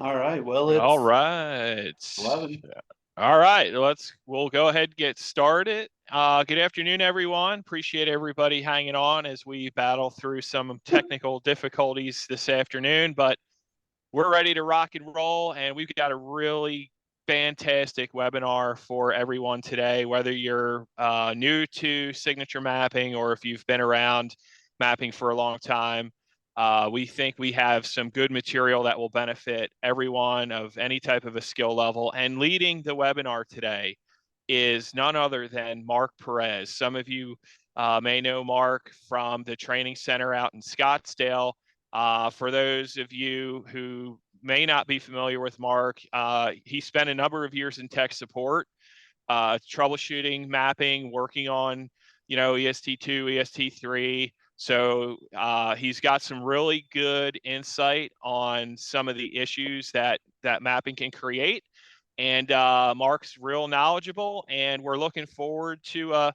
All right. Well, All it's right. 11. All right. We'll go ahead and get started. Good afternoon, everyone. Appreciate everybody hanging on as we battle through some technical difficulties this afternoon, but we're ready to rock and roll, and we've got a really fantastic webinar for everyone today, whether you're new to signature mapping or if you've been around mapping for a long time. We think we have some good material that will benefit everyone of any type of a skill level. And leading the webinar today is none other than Mark Perez. Some of you may know Mark from the training center out in Scottsdale. For those of you who may not be familiar with Mark, he spent a number of years in tech support, troubleshooting, mapping, working on, EST2, EST3. So he's got some really good insight on some of the issues that mapping can create. And Mark's real knowledgeable, and we're looking forward to a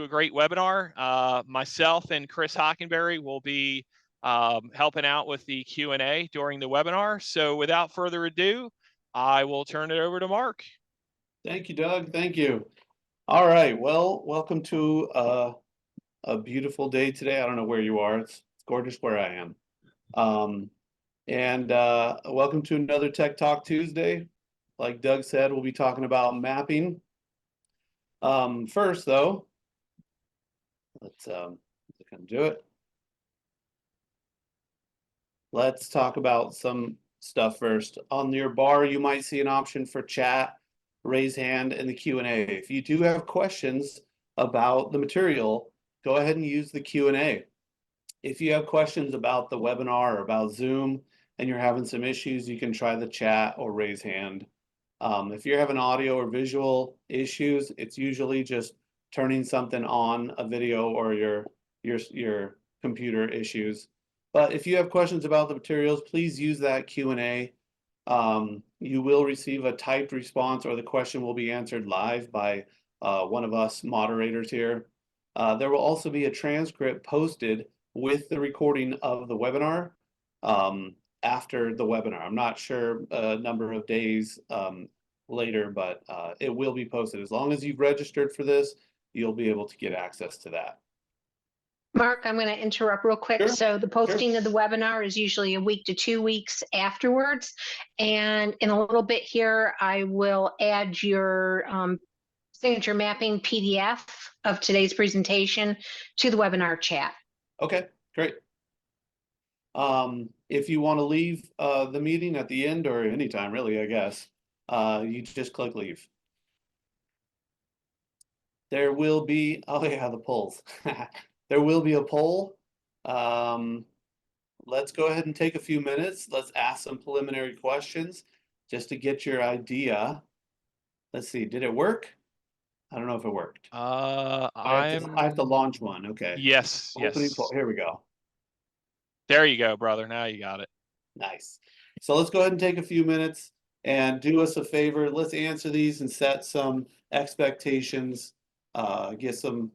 great webinar. Myself and Chris Hockenberry will be helping out with the Q&A during the webinar. So without further ado, I will turn it over to Mark. Thank you, Doug. Thank you. All right. Well, welcome to a beautiful day today. I don't know where you are. It's gorgeous where I am. And welcome to another Tech Talk Tuesday. Like Doug said, we'll be talking about mapping. First, though, let's do it. Let's talk about some stuff first. On your bar, you might see an option for chat, raise hand, and the Q&A. If you do have questions about the material, go ahead and use the Q&A. If you have questions about the webinar or about Zoom and you're having some issues, you can try the chat or raise hand. If you're having audio or visual issues, it's usually just turning something on, a video, or your computer issues. But if you have questions about the materials, please use that Q&A. You will receive a typed response, or the question will be answered live by one of us moderators here. There will also be a transcript posted with the recording of the webinar after the webinar. I'm not sure a number of days later, but it will be posted. As long as you've registered for this, you'll be able to get access to that. Mark, I'm going to interrupt real quick. Sure. So the posting of the webinar is usually a week to 2 weeks afterwards. And in a little bit here, I will add your signature mapping PDF of today's presentation to the webinar chat. Okay, great. If you want to leave the meeting at the end, or anytime really, I guess, you just click leave. There will be, oh yeah, the polls. There will be a poll. Let's go ahead and take a few minutes. Let's ask some preliminary questions just to get your idea. Let's see, did it work? I don't know if it worked. I have to launch one. Okay. Yes. Opening poll. Here we go. There you go, brother. Now you got it. Nice. So let's go ahead and take a few minutes and do us a favor. Let's answer these and set some expectations, get some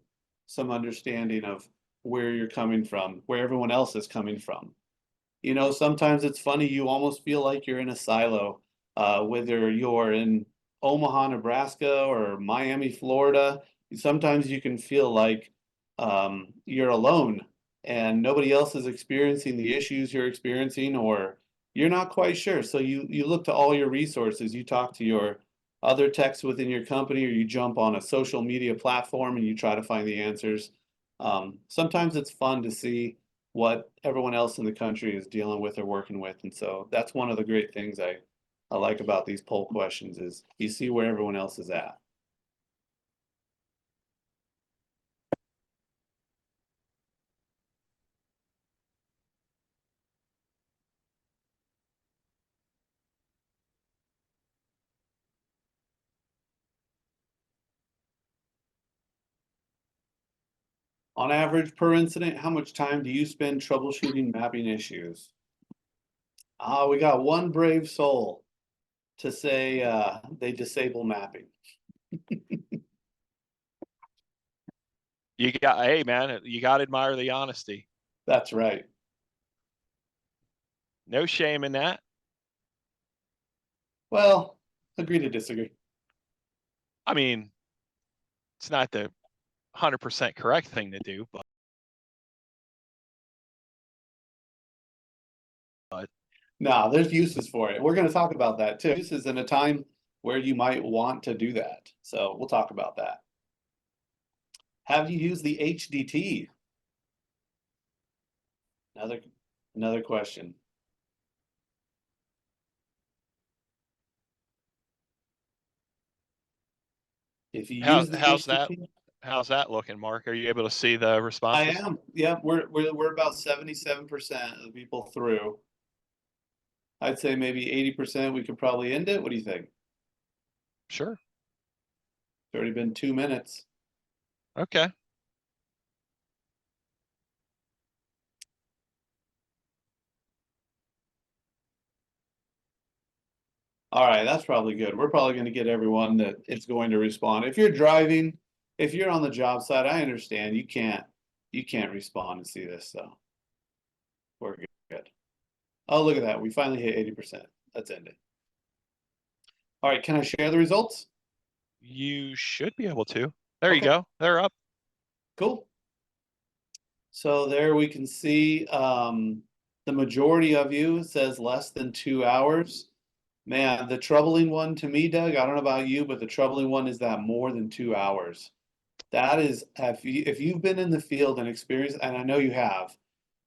understanding of where you're coming from, where everyone else is coming from. You know, sometimes it's funny, you almost feel like you're in a silo, whether you're in Omaha, Nebraska or Miami, Florida. Sometimes you can feel like you're alone and nobody else is experiencing the issues you're experiencing, or you're not quite sure. So you look to all your resources. You talk to your other techs within your company, or you jump on a social media platform and you try to find the answers. Sometimes it's fun to see what everyone else in the country is dealing with or working with. And so that's one of the great things I like about these poll questions, is you see where everyone else is at. On average per incident, how much time do you spend troubleshooting mapping issues? We got one brave soul to say they disable mapping. Hey man, you got to admire the honesty. That's right. No shame in that. Well, agree to disagree. I mean, it's not the 100% correct thing to do, but No, there's uses for it. We're going to talk about that too. Uses in a time where you might want to do that. So we'll talk about that. Have you used the HDT? Another question. If you use the HDT, how's that looking, Mark? Are you able to see the I responses? am. Yeah, we're about 77% of the people through. I'd say maybe 80% we could probably end it. What do you think? Sure. It's already been 2 minutes. Okay. All right, that's probably good. We're probably going to get everyone that is going to respond. If you're driving, if you're on the job site, I understand you can't respond and see this, so we're good. Oh, look at that. We finally hit 80%. Let's end it. All right, can I share the results? You should be able to. There you Okay. go. They're up. Cool. So there we can see the majority of you says less than 2 hours. Man, the troubling one to me, Doug, I don't know about you, but the troubling one is that more than 2 hours. That is, if you've been in the field and experienced, and I know you have,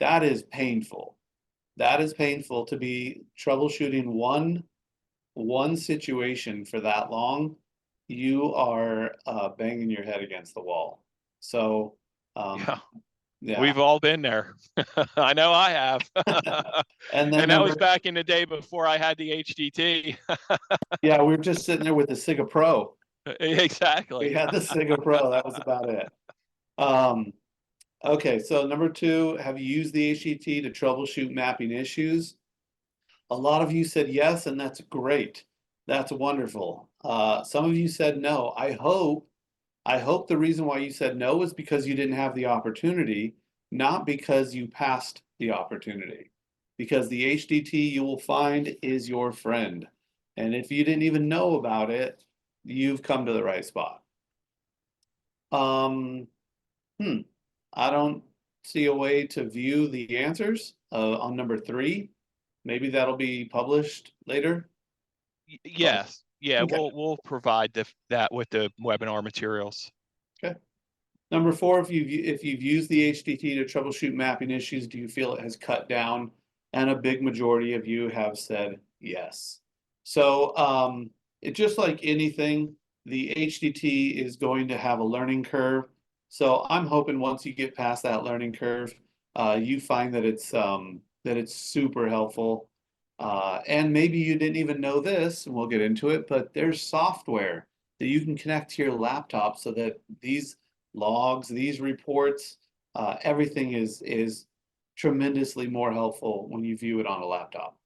that is painful. That is painful to be troubleshooting one situation for that long. You are banging your head against the wall. So, Yeah. yeah. We've all been there. I know I have. And then that was back in the day before I had the HDT. Yeah, we were just sitting there with the SIGA Pro. Exactly. We had the SIGA Pro. That was about it. Okay, so number 2, have you used the HDT to troubleshoot mapping issues? A lot of you said yes, and that's great. That's wonderful. Some of you said no. I hope the reason why you said no is because you didn't have the opportunity, not because you passed the opportunity. Because the HDT you will find is your friend. And if you didn't even know about it, you've come to the right spot. I don't see a way to view the answers on number 3. Maybe that'll be published later. Yes. Yeah, Okay. we'll provide that with the webinar materials. Okay. Number 4, if you've used the HDT to troubleshoot mapping issues, do you feel it has cut down? And a big majority of you have said yes. So it's just like anything, the HDT is going to have a learning curve. So I'm hoping once you get past that learning curve, you find that it's super helpful. And maybe you didn't even know this, and we'll get into it, but there's software that you can connect to your laptop so that these logs, these reports, everything is tremendously more helpful when you view it on a laptop.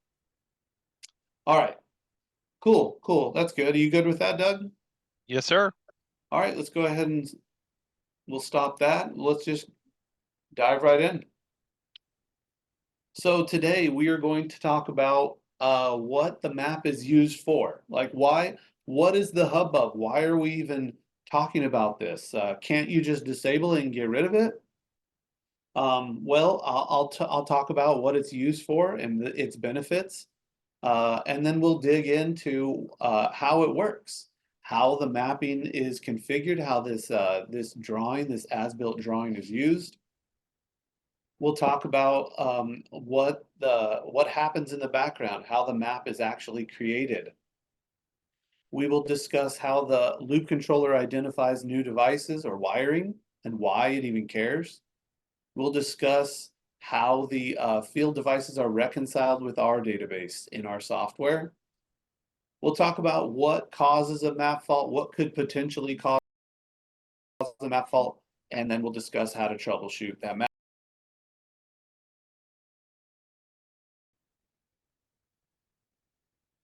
All right, cool. That's good. Are you good with that, Doug? Yes, sir. All right, let's go ahead and we'll stop that. Let's just dive right in. So today we are going to talk about what the map is used for. Like what is the hubbub? Why are we even talking about this? Can't you just disable it and get rid of it? Well, I'll talk about what it's used for and its benefits. And then we'll dig into how it works, how the mapping is configured, how this as-built drawing is used. We'll talk about what happens in the background, how the map is actually created. We will discuss how the loop controller identifies new devices or wiring and why it even cares. We'll discuss how the field devices are reconciled with our database in our software. We'll talk about what causes a map fault, what could potentially cause a map fault, and then we'll discuss how to troubleshoot that map.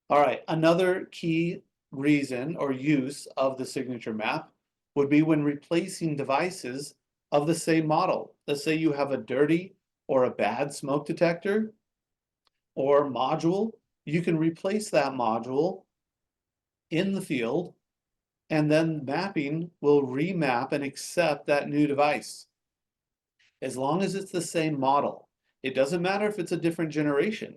All right, another key reason or use of the signature map would be when replacing devices of the same model. Let's say you have a dirty or a bad smoke detector or module. You can replace that module in the field, and then mapping will remap and accept that new device. As long as it's the same model, it doesn't matter if it's a different generation.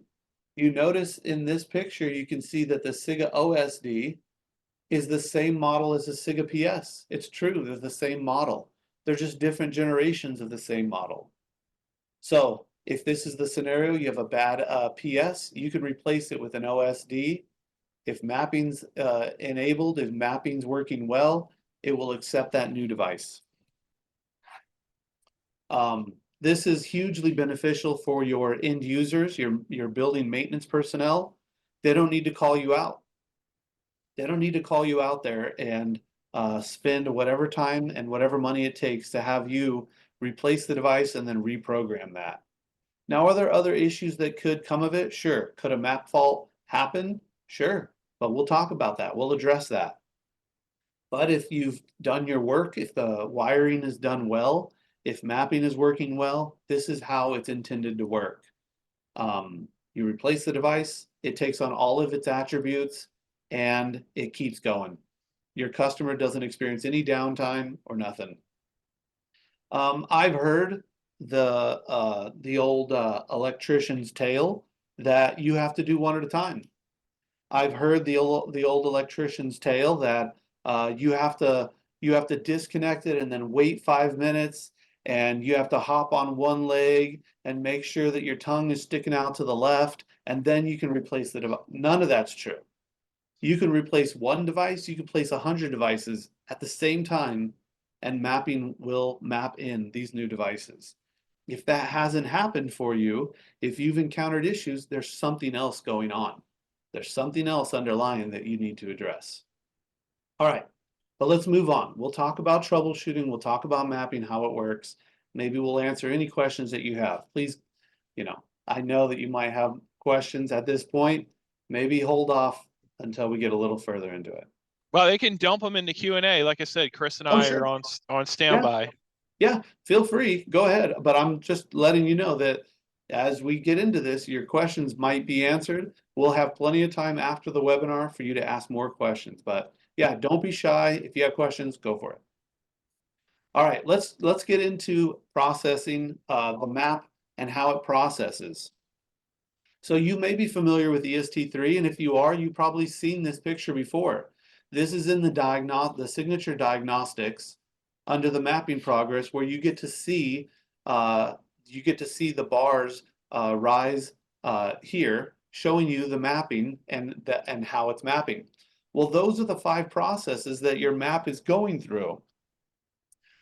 You notice in this picture, you can see that the SIGA-OSD is the same model as the SIGA-PS. It's true, they're the same model. They're just different generations of the same model. So if this is the scenario, you have a bad PS, you can replace it with an OSD. If mapping's enabled, if mapping's working well, it will accept that new device. This is hugely beneficial for your end users, your building maintenance personnel. They don't need to call you out. They don't need to call you out there and spend whatever time and whatever money it takes to have you replace the device and then reprogram that. Now, are there other issues that could come of it? Sure. Could a map fault happen? Sure. But we'll talk about that. We'll address that. But if you've done your work, if the wiring is done well, if mapping is working well, this is how it's intended to work. You replace the device, it takes on all of its attributes, and it keeps going. Your customer doesn't experience any downtime or nothing. I've heard the old electrician's tale that you have to do one at a time. I've heard the old electrician's tale that you have to disconnect it and then wait 5 minutes, and you have to hop on one leg and make sure that your tongue is sticking out to the left, and then you can replace the device. None of that's true. You can replace one device, you can place 100 devices at the same time, and mapping will map in these new devices. If that hasn't happened for you, if you've encountered issues, there's something else going on. There's something else underlying that you need to address. All right, but let's move on. We'll talk about troubleshooting. We'll talk about mapping, how it works. Maybe we'll answer any questions that you have. Please, I know that you might have questions at this point. Maybe hold off until we get a little further into it. Well, they can dump them into Q&A. Like I said, Chris and I are on standby. Yeah, feel free. Go ahead. But I'm just letting you know that as we get into this, your questions might be answered. We'll have plenty of time after the webinar for you to ask more questions. But yeah, don't be shy. If you have questions, go for it. All right, let's get into processing the map and how it processes. So you may be familiar with EST3, and if you are, you've probably seen this picture before. This is in the signature diagnostics under the mapping progress, where you get to see the bars rise here, showing you the mapping and how it's mapping. Well, those are the 5 processes that your map is going through.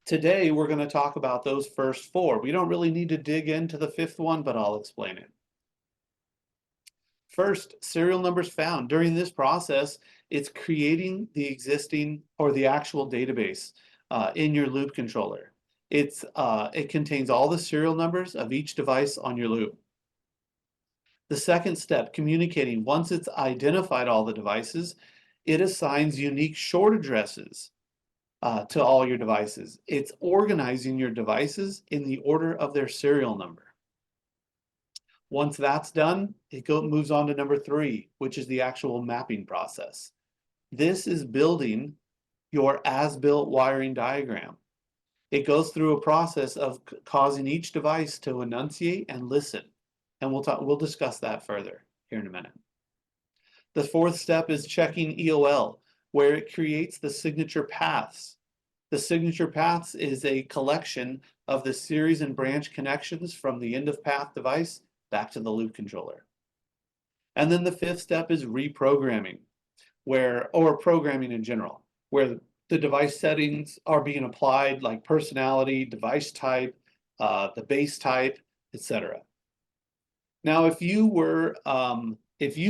Today, we're going to talk about those first 4. We don't really need to dig into the 5th one, but I'll explain it. First, serial numbers found. During this process, it's creating the existing or the actual database in your loop controller. It contains all the serial numbers of each device on your loop. The second step, communicating. Once it's identified all the devices, it assigns unique short addresses to all your devices. It's organizing your devices in the order of their serial number. Once that's done, it moves on to number 3, which is the actual mapping process. This is building your as-built wiring diagram. It goes through a process of causing each device to enunciate and listen. And we'll discuss that further here in a minute. The 4th step is checking EOL, where it creates the signature paths. The signature paths is a collection of the series and branch connections from the end of path device back to the loop controller. And then the 5th step is reprogramming, or programming in general, where the device settings are being applied, like personality, device type, the base type, etc. Now, if you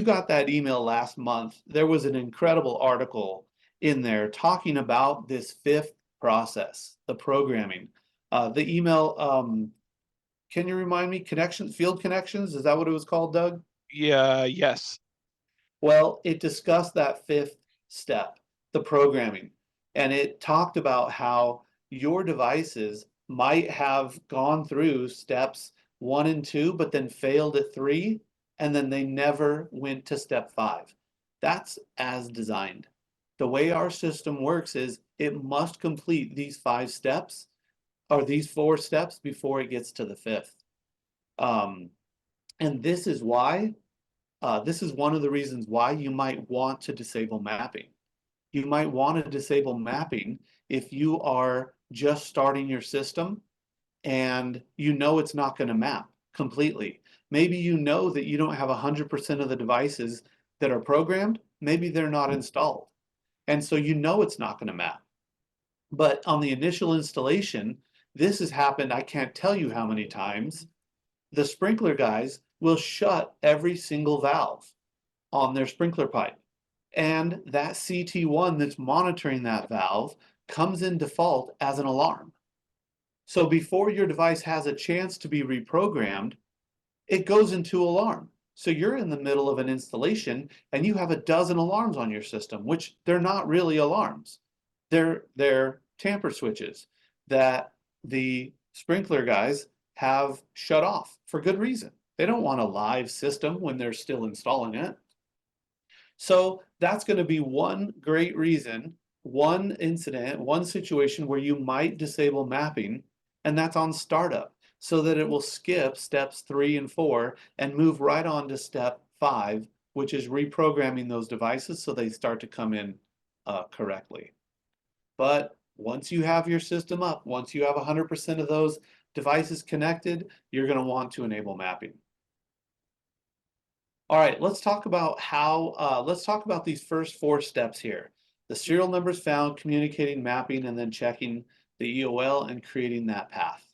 got that email last month, there was an incredible article in there talking about this 5th process, the programming. The email, can you remind me, field connections, is that what it was called, Doug? Yeah, yes. Well, it discussed that 5th step, the programming, and it talked about how your devices might have gone through steps 1 and 2, but then failed at 3, and then they never went to step 5. That's as designed. The way our system works is it must complete these 5 steps or these 4 steps before it gets to the 5th. And this is why, this is one of the reasons why you might want to disable mapping. You might want to disable mapping if you are just starting your system and you know it's not going to map completely. Maybe you know that you don't have 100% of the devices that are programmed. Maybe they're not installed. And so you know it's not going to map. But on the initial installation, this has happened, I can't tell you how many times. The sprinkler guys will shut every single valve on their sprinkler pipe. And that CT1 that's monitoring that valve comes in default as an alarm. So before your device has a chance to be reprogrammed, it goes into alarm. So you're in the middle of an installation and you have a dozen alarms on your system, which they're not really alarms. They're tamper switches that the sprinkler guys have shut off for good reason. They don't want a live system when they're still installing it. So that's going to be one great reason, one incident, one situation where you might disable mapping, and that's on startup, so that it will skip steps 3 and 4 and move right on to step 5, which is reprogramming those devices so they start to come in correctly. But once you have your system up, once you have 100% of those devices connected, you're going to want to enable mapping. All right, let's talk about let's talk about these first 4 steps here. The serial numbers found, communicating, mapping, and then checking the EOL and creating that path.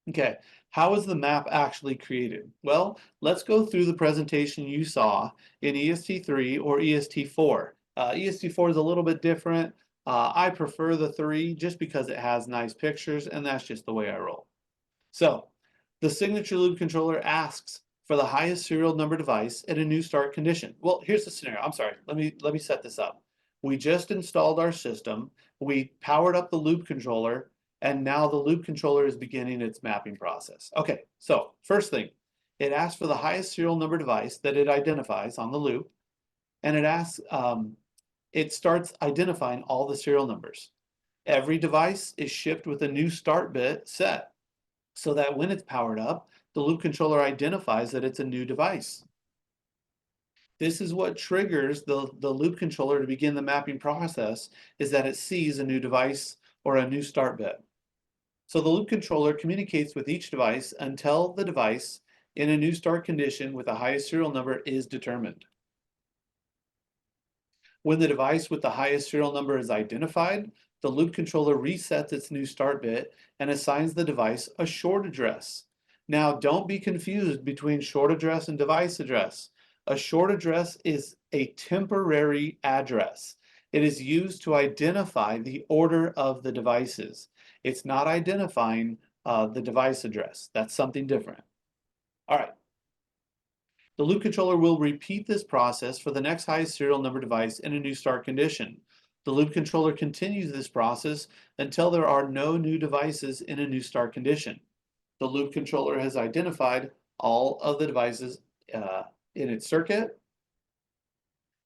Okay, how is the map actually created? Well, let's go through the presentation you saw in EST3 or EST4. EST4 is a little bit different. I prefer the 3 just because it has nice pictures, and that's just the way I roll. So, the signature loop controller asks for the highest serial number device in a new start condition. Well, here's the scenario. I'm sorry. Let me set this up. We just installed our system. We powered up the loop controller, and now the loop controller is beginning its mapping process. Okay, so first thing, it asks for the highest serial number device that it identifies on the loop, and it asks, it starts identifying all the serial numbers. Every device is shipped with a new start bit set, so that when it's powered up, the loop controller identifies that it's a new device. This is what triggers the loop controller to begin the mapping process, is that it sees a new device or a new start bit. So the loop controller communicates with each device until the device in a new start condition with the highest serial number is determined. When the device with the highest serial number is identified, the loop controller resets its new start bit and assigns the device a short address. Now, don't be confused between short address and device address. A short address is a temporary address. It is used to identify the order of the devices. It's not identifying the device address. That's something different. All right. The loop controller will repeat this process for the next highest serial number device in a new start condition. The loop controller continues this process until there are no new devices in a new start condition. The loop controller has identified all of the devices in its circuit.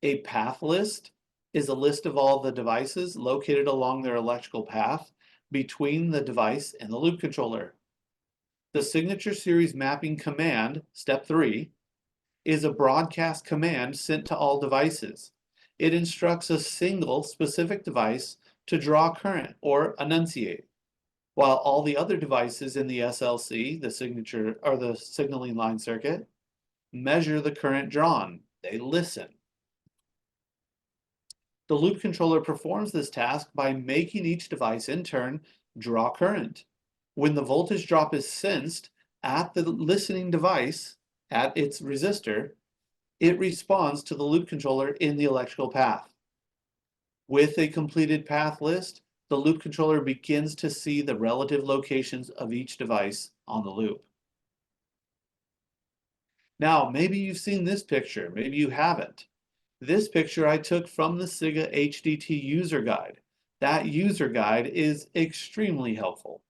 A path list is a list of all the devices located along their electrical path between the device and the loop controller. The signature series mapping command, step 3, is a broadcast command sent to all devices. It instructs a single specific device to draw current or enunciate, while all the other devices in the SLC, the signature or the signaling line circuit, measure the current drawn. They listen. The loop controller performs this task by making each device in turn draw current. When the voltage drop is sensed at the listening device, at its resistor, it responds to the loop controller in the electrical path. With a completed path list, the loop controller begins to see the relative locations of each device on the loop. Now, maybe you've seen this picture, maybe you haven't. This picture I took from the SIGA-HDT user guide. That user guide is extremely helpful.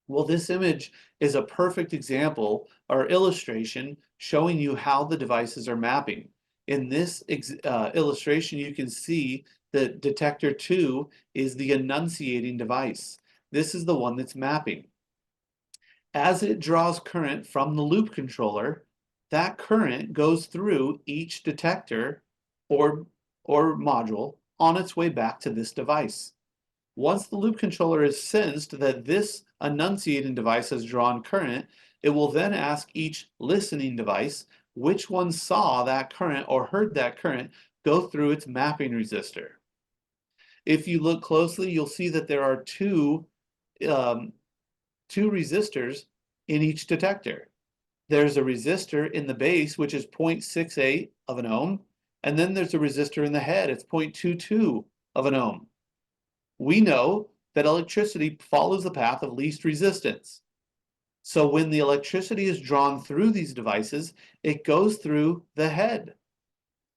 Well, this image is a perfect example or illustration showing you how the devices are mapping. In this illustration, you can see that detector 2 is the enunciating device. This is the one that's mapping. As it draws current from the loop controller, that current goes through each detector or module on its way back to this device. Once the loop controller has sensed that this enunciating device has drawn current, it will then ask each listening device which one saw that current or heard that current go through its mapping resistor. If you look closely, you'll see that there are two resistors in each detector. There's a resistor in the base, which is 0.68 of an ohm, and then there's a resistor in the head, it's 0.22 of an ohm. We know that electricity follows the path of least resistance. So when the electricity is drawn through these devices, it goes through the head,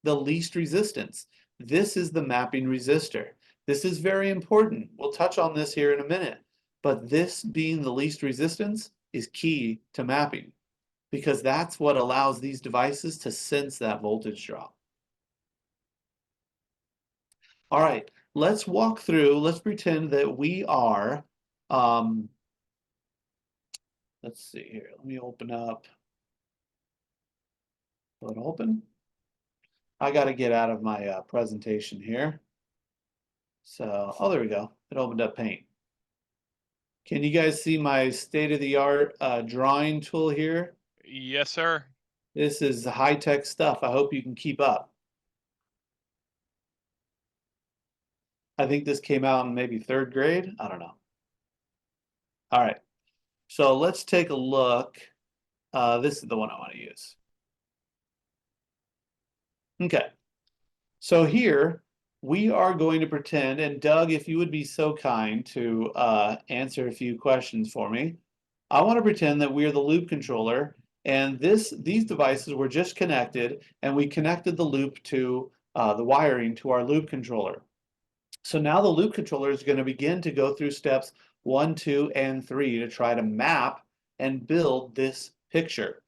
the least resistance. This is the mapping resistor. This is very important. We'll touch on this here in a minute, but this being the least resistance is key to mapping because that's what allows these devices to sense that voltage drop. All right, let's walk through, let's pretend that we are, let's see here, let me open up. Will it open? I got to get out of my presentation here. So, oh, there we go. It opened up Paint. Can you guys see my state-of-the-art drawing tool here? Yes, sir. This is high-tech stuff. I hope you can keep up. I think this came out in maybe 3rd grade. I don't know. All right. So let's take a look. This is the one I want to use. Okay. So here we are going to pretend, and Doug, if you would be so kind to answer a few questions for me. I want to pretend that we are the loop controller, and these devices were just connected, and we connected the loop to the wiring to our loop controller. So now the loop controller is going to begin to go through steps 1, 2, and 3 to try to map and build this picture.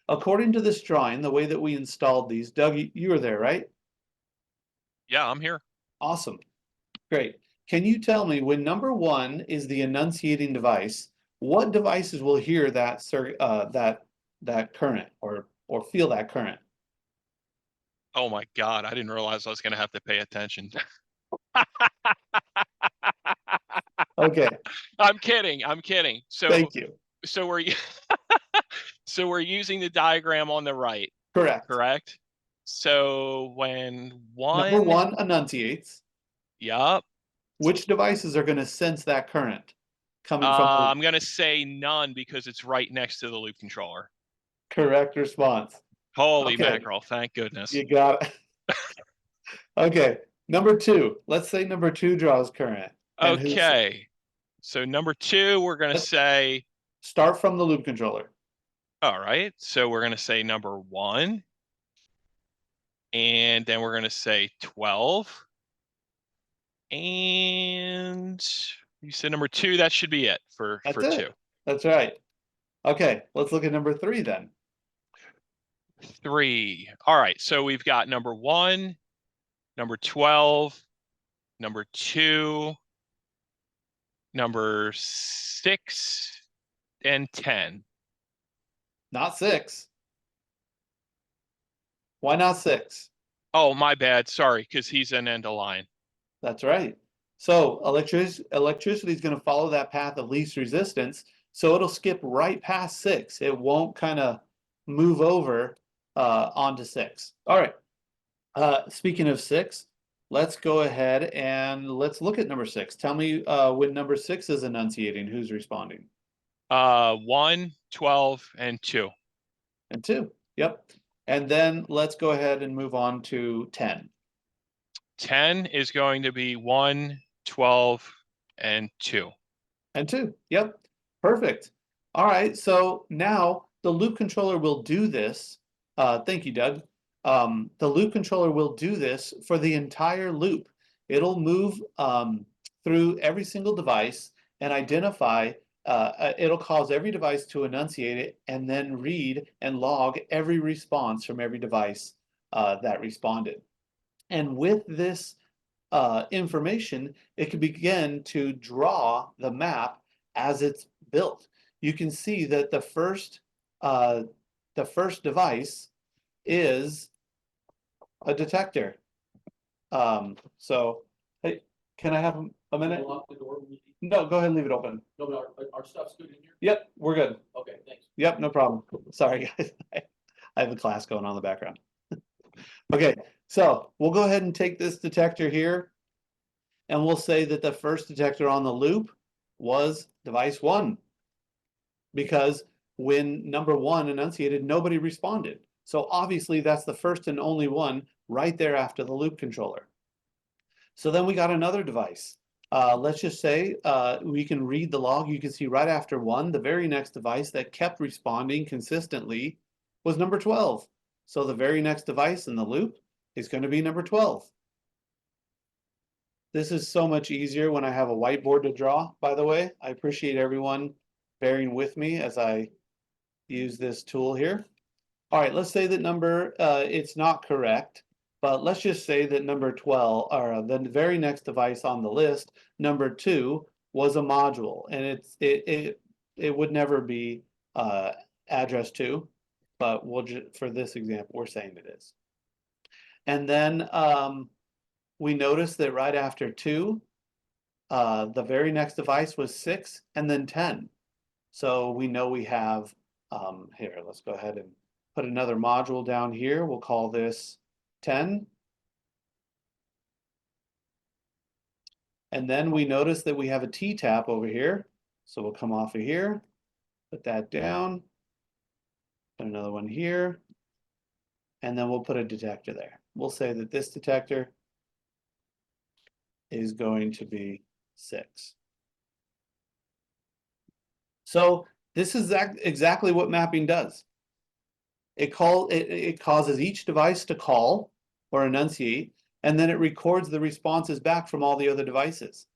According to this drawing, the way that we installed these, Doug, you were there, right? Yeah, I'm here. Awesome. Great. Can you tell me when number 1 is the enunciating device, what devices will hear that current or feel that current? Oh my God, I didn't realize I was going to have to pay attention. Okay. I'm kidding. I'm kidding. So, Thank you. so we're so we're using the diagram on the right, Correct. correct? So when Number one, 1 enunciates. yup. Which devices are going to sense that current coming from the I'm going to say none because it's right next to the loop controller. correct response? Holy Okay. mackerel! Thank goodness. You got it. Okay. Number 2. Let's say number 2 draws current. And Okay. So number 2, we're going to say. Start from the loop controller. All right. So we're going to say number 1. And then we're going to say 12. And you said number 2, that should be it for 2. That's right. Okay, let's look at number 3 then. 3. All right. So we've got number 1, number 12, number 2, number 6, and 10. Not 6. Why not 6? Oh, my bad. Sorry, because he's an end of line. That's right. So electricity is going to follow that path of least resistance, so it'll skip right past 6. It won't kind of move over onto 6. All right. Speaking of 6, let's go ahead and let's look at number 6. Tell me when number 6 is enunciating, who's responding? 1, 12, and 2. And 2. Yep. And then let's go ahead and move on to 10. 10 is going to be 1, 12, and 2. And 2. Yep. Perfect. All right. So now the loop controller will do this. Thank you, Doug. The loop controller will do this for the entire loop. It'll move through every single device and identify, it'll cause every device to enunciate it and then read and log every response from every device that responded. And with this information, it can begin to draw the map as it's built. You can see that the first device is a detector. So, hey, can I have a minute? Lock the door when you leave? No, go ahead and leave it open. No, but our stuff's good in here? Yep, we're good. Okay, thanks. Yep, no problem. Sorry, guys. I have a class going on in the background. Okay, so we'll go ahead and take this detector here, and we'll say that the first detector on the loop was device 1. Because when number 1 enunciated, nobody responded. So obviously that's the first and only one right there after the loop controller. So then we got another device. Let's just say we can read the log. You can see right after 1, the very next device that kept responding consistently was number 12. So the very next device in the loop is going to be number 12. This is so much easier when I have a whiteboard to draw, by the way. I appreciate everyone bearing with me as I use this tool here. All right, let's say that it's not correct, but let's just say that number 12, or the very next device on the list, number 2, was a module, and it would never be address 2, but we'll just, for this example, we're saying it is. And then we notice that right after 2, the very next device was 6, and then 10. So we know we have, here, let's go ahead and put another module down here. We'll call this 10. And then we notice that we have a T-tap over here. So we'll come off of here, put that down, put another one here, and then we'll put a detector there. We'll say that this detector is going to be 6. So this is exactly what mapping does. It causes each device to call or enunciate, and then it records the responses back from all the other devices.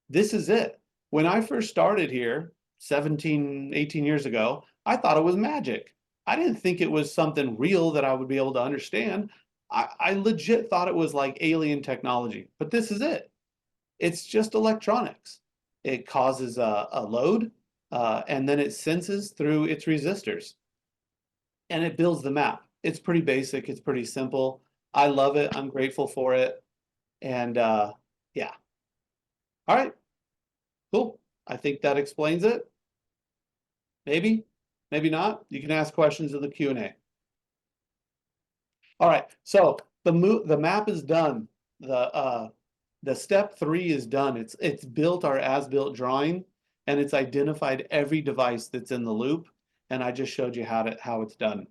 This is it. When I first started here 17, 18 years ago, I thought it was magic. I didn't think it was something real that I would be able to understand. I legit thought it was like alien technology, but this is it. It's just electronics. It causes a load, and then it senses through its resistors. And it builds the map. It's pretty basic. It's pretty simple. I love it. I'm grateful for it. And yeah. All right. Cool. I think that explains it. Maybe, maybe not. You can ask questions in the Q&A. All right. So the map is done. The step 3 is done. It's built our as-built drawing, and it's identified every device that's in the loop. And I just showed you how it's done.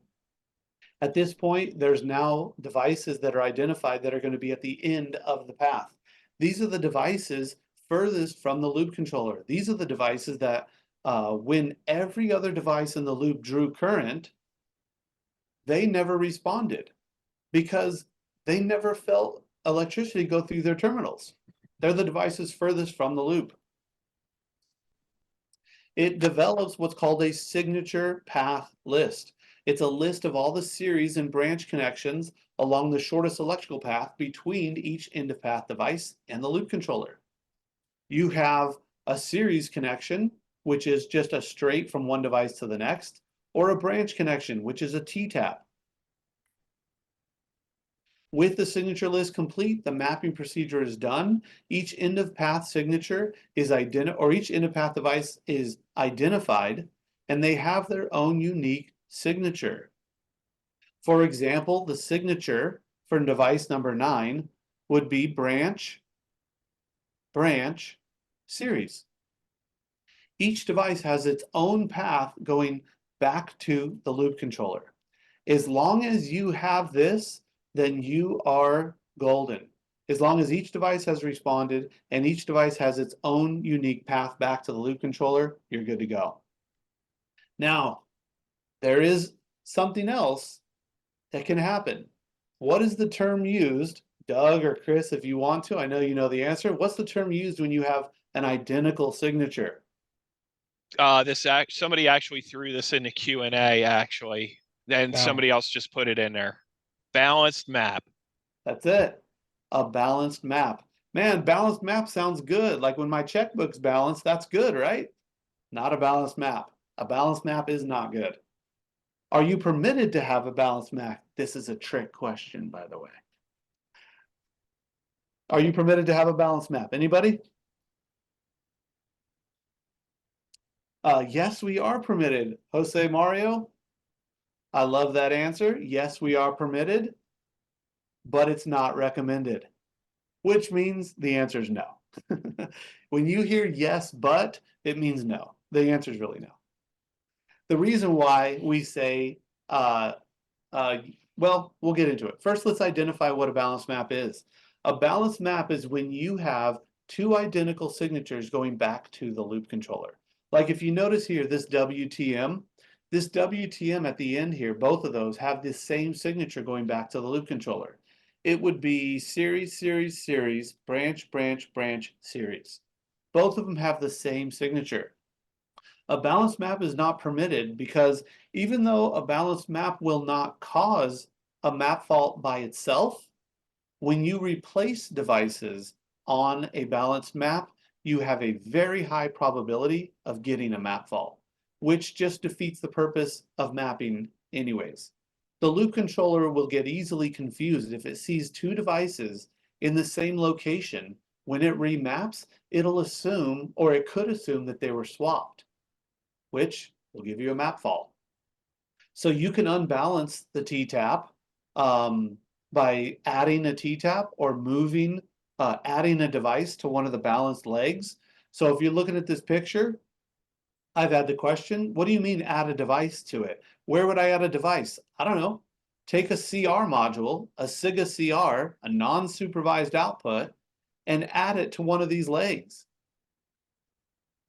At this point, there's now devices that are identified that are going to be at the end of the path. These are the devices furthest from the loop controller. These are the devices that when every other device in the loop drew current, they never responded because they never felt electricity go through their terminals. They're the devices furthest from the loop. It develops what's called a signature path list. It's a list of all the series and branch connections along the shortest electrical path between each end of path device and the loop controller. You have a series connection, which is just a straight from one device to the next, or a branch connection, which is a T-tap. With the signature list complete, the mapping procedure is done. Each end of path signature is each end of path device is identified, and they have their own unique signature. For example, the signature for device number 9 would be branch, series. Each device has its own path going back to the loop controller. As long as you have this, then you are golden. As long as each device has responded and each device has its own unique path back to the loop controller, you're good to go. Now, there is something else that can happen. What is the term used? Doug or Chris, if you want to, I know you know the answer. What's the term used when you have an identical signature? Somebody actually threw this in the Q&A actually, and somebody else just put it in there. balanced map. That's it. A balanced map. Man, balanced map sounds good. Like when my checkbook's balanced, that's good, right? Not a balanced map. A balanced map is not good. Are you permitted to have a balanced map? This is a trick question, by the way. Are you permitted to have a balanced map? Anybody? Yes, we are permitted. Jose Mario? I love that answer. Yes, we are permitted, but it's not recommended, which means the answer is no. When you hear yes, but, it means no. The answer is really no. The reason why we say, well, we'll get into it. First, let's identify what a balanced map is. A balanced map is when you have two identical signatures going back to the loop controller. Like if you notice here, this WTM at the end here, both of those have this same signature going back to the loop controller. It would be series, series, series, branch, branch, branch, series. Both of them have the same signature. A balanced map is not permitted because even though a balanced map will not cause a map fault by itself, when you replace devices on a balanced map, you have a very high probability of getting a map fault, which just defeats the purpose of mapping anyways. The loop controller will get easily confused if it sees two devices in the same location. When it remaps, it'll assume, or it could assume, that they were swapped, which will give you a map fault. So you can unbalance the T-tap by adding a T-tap or moving, adding a device to one of the balanced legs. So if you're looking at this picture, I've had the question, what do you mean add a device to it? Where would I add a device? I don't know. Take a CR module, a SIGA-CR, a non-supervised output, and add it to one of these legs.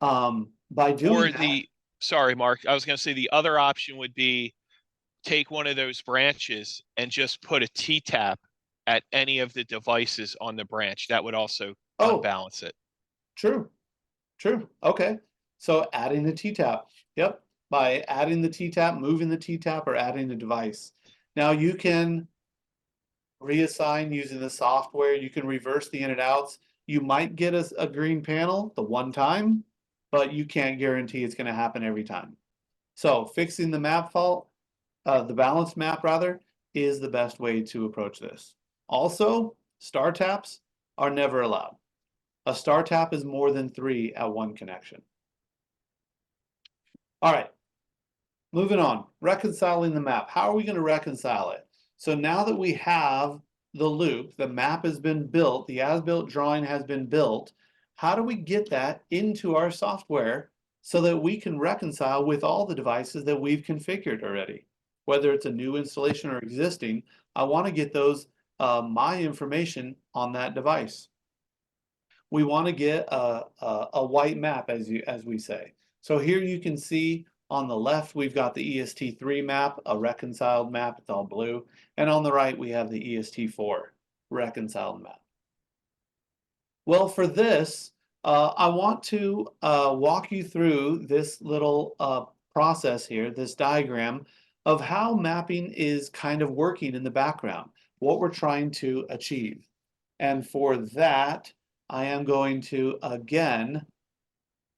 By doing that, sorry, Mark, I was going to say the other option would be take one of those branches and just put a T-tap at any of the devices on the branch. That would also unbalance it. True. Okay. So adding the T-tap. Yep. By adding the T-tap, moving the T-tap, or adding a device. Now you can reassign using the software. You can reverse the in and outs. You might get a green panel the one time, but you can't guarantee it's going to happen every time. So fixing the map fault, the balanced map rather, is the best way to approach this. Also, star taps are never allowed. A star tap is more than 3 at one connection. All right, moving on, reconciling the map. How are we going to reconcile it? So now that we have the loop, the map has been built, the as-built drawing has been built, how do we get that into our software so that we can reconcile with all the devices that we've configured already? Whether it's a new installation or existing, I want to get those, my information on that device. We want to get a white map, as we say. So here you can see on the left, we've got the EST3 map, a reconciled map, it's all blue. And on the right, we have the EST4 reconciled map. Well, for this, I want to walk you through this little process here, this diagram of how mapping is kind of working in the background, what we're trying to achieve. And for that, I am going to, again,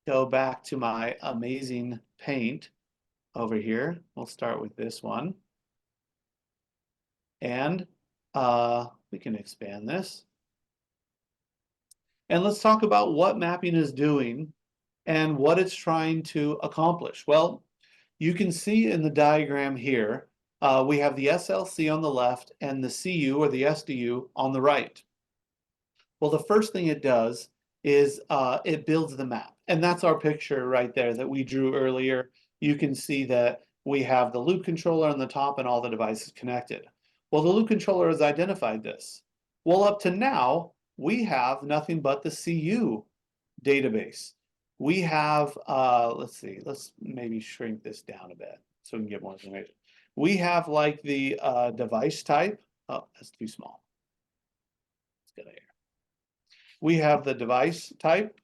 go back to my amazing paint over here. We'll start with this one. And we can expand this. And let's talk about what mapping is doing and what it's trying to accomplish. Well, you can see in the diagram here, we have the SLC on the left and the CU or the SDU on the right. Well, the first thing it does is it builds the map. And that's our picture right there that we drew earlier. You can see that we have the loop controller on the top and all the devices connected. Well, the loop controller has identified this. Well, up to now, we have nothing but the CU database. We have, let's see, let's maybe shrink this down a bit so we can get more information. We have like the device type. Oh, that's too small. Let's get it here. We have the device type.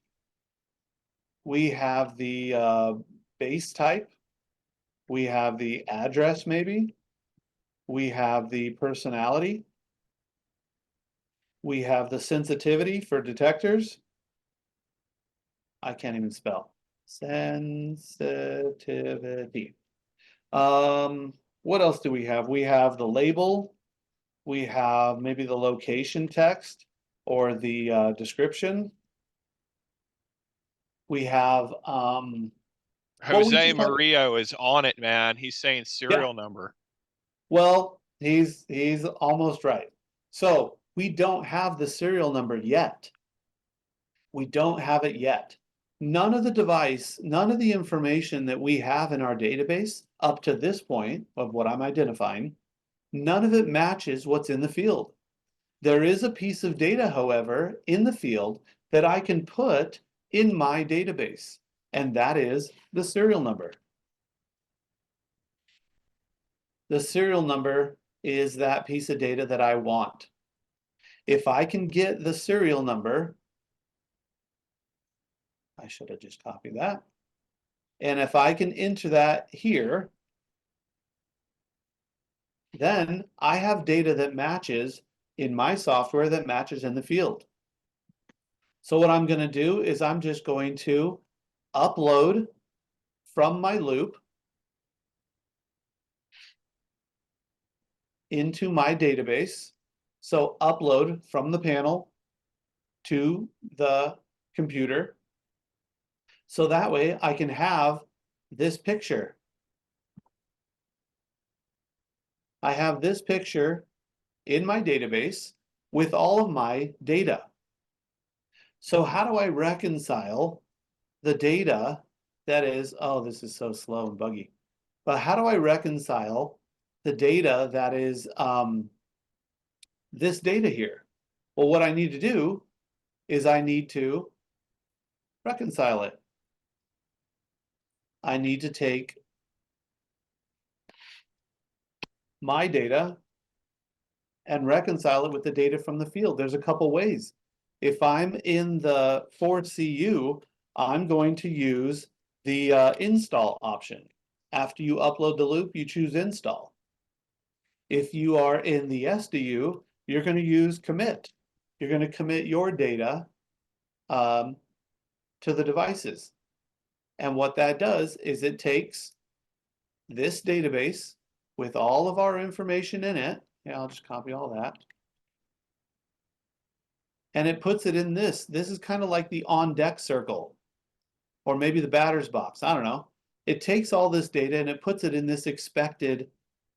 We have the base type. We have the address maybe. we have the personality, we have the sensitivity for detectors. I can't even spell. Sensitivity. What else do we have? We have the label, we have maybe the location text or the description. We have well, we Jose just have- Murillo is on it, man. He's saying serial number. well, he's almost right. So we don't have the serial number yet. We don't have it yet. None of the device, none of the information that we have in our database up to this point of what I'm identifying, none of it matches what's in the field. There is a piece of data, however, in the field that I can put in my database, and that is the serial number. The serial number is that piece of data that I want. If I can get the serial number, I should have just copied that. And if I can enter that here, then I have data that matches in my software that matches in the field. So what I'm going to do is I'm just going to upload from my loop into my database. So upload from the panel to the computer. So that way I can have this picture. I have this picture in my database with all of my data. So how do I reconcile the data that is, oh, this is so slow and buggy. But how do I reconcile the data that is this data here? Well, what I need to do is I need to reconcile it. I need to take my data and reconcile it with the data from the field. There's a couple ways. If I'm in the Ford CU, I'm going to use the install option. After you upload the loop, you choose install. If you are in the SDU, you're going to use commit. You're going to commit your data to the devices. And what that does is it takes this database with all of our information in it. Yeah, I'll just copy all that. And it puts it in this. This is kind of like the on deck circle, or maybe the batter's box. I don't know. It takes all this data and it puts it in this expected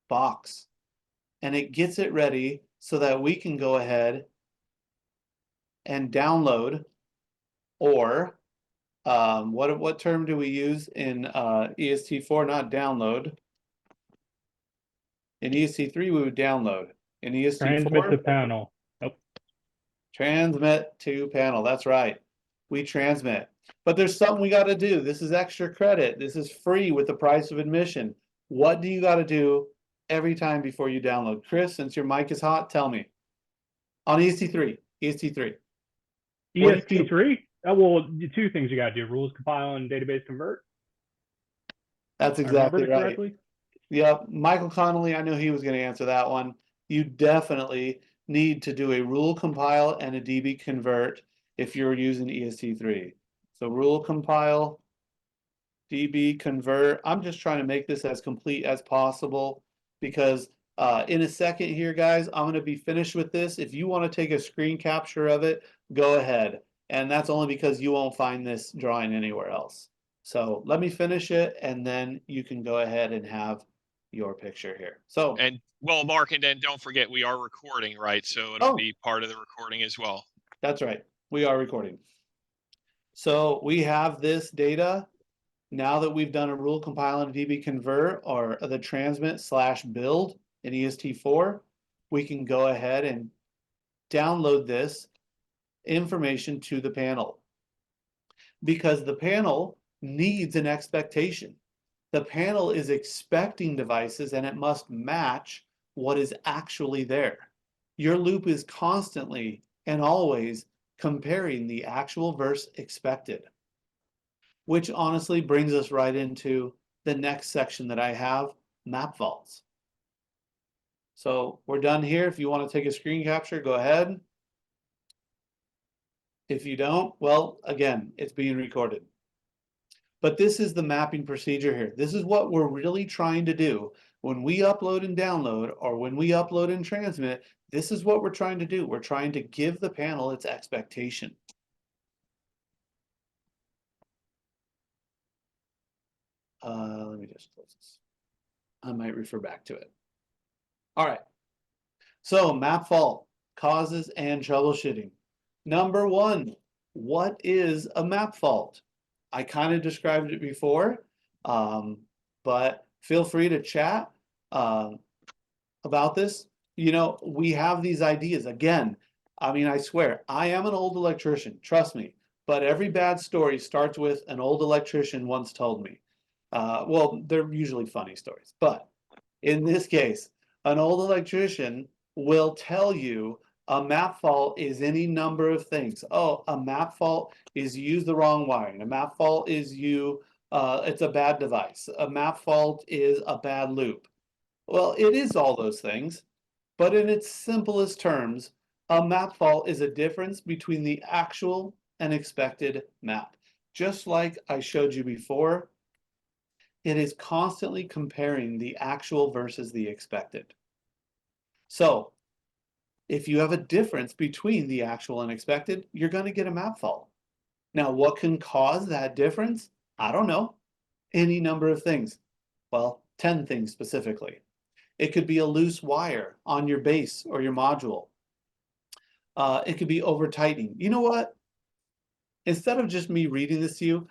box. And it gets it ready so that we can go ahead and download, or what term do we use in EST4? Not download. In EST3 we would download. In EST4 transmit to panel. Nope. Transmit to panel. That's right. We transmit. But there's something we got to do. This is extra credit. This is free with the price of admission. What do you got to do every time before you download? Chris, since your mic is hot, tell me. On EST3. EST3. EST3? Well, the two things you got to do: rules compile and database convert. That's If I remember exactly it right. correctly. Yep. Michael Connolly, I knew he was going to answer that one. You definitely need to do a rule compile and a DB convert if you're using EST3. So rule compile, DB convert. I'm just trying to make this as complete as possible because in a second here, guys, I'm going to be finished with this. If you want to take a screen capture of it, go ahead. And that's only because you won't find this drawing anywhere else. So let me finish it, and then you can go ahead and have your picture here. So, And well, Mark, and then don't forget we are recording, right? So it'll be part of the recording as well. That's right. We are recording. So we have this data. Now that we've done a rule compile and DB convert, or the transmit/build in EST4, we can go ahead and download this information to the panel, because the panel needs an expectation. The panel is expecting devices and it must match what is actually there. Your loop is constantly and always comparing the actual versus expected, which honestly brings us right into the next section that I have, map vaults. So we're done here. If you want to take a screen capture, go ahead. If you don't, well, again, it's being recorded. But this is the mapping procedure here. This is what we're really trying to do. When we upload and download, or when we upload and transmit, this is what we're trying to do. We're trying to give the panel its expectation. Let me just close this. I might refer back to it. All right. So map fault, causes and troubleshooting. Number one, what is a map fault? I kind of described it before, but feel free to chat about this. You know, we have these ideas. Again, I mean, I swear, I am an old electrician, trust me, but every bad story starts with an old electrician once told me. Well, they're usually funny stories, but in this case, an old electrician will tell you a map fault is any number of things. Oh, a map fault is you use the wrong wiring. A map fault is it's a bad device. A map fault is a bad loop. Well, it is all those things, but in its simplest terms, a map fault is a difference between the actual and expected map. Just like I showed you before, it is constantly comparing the actual versus the expected. So if you have a difference between the actual and expected, you're going to get a map fault. Now, what can cause that difference? I don't know. Any number of things. Well, 10 things specifically. It could be a loose wire on your base or your module. It could be over tightening. You know what? Instead of just me reading this to you,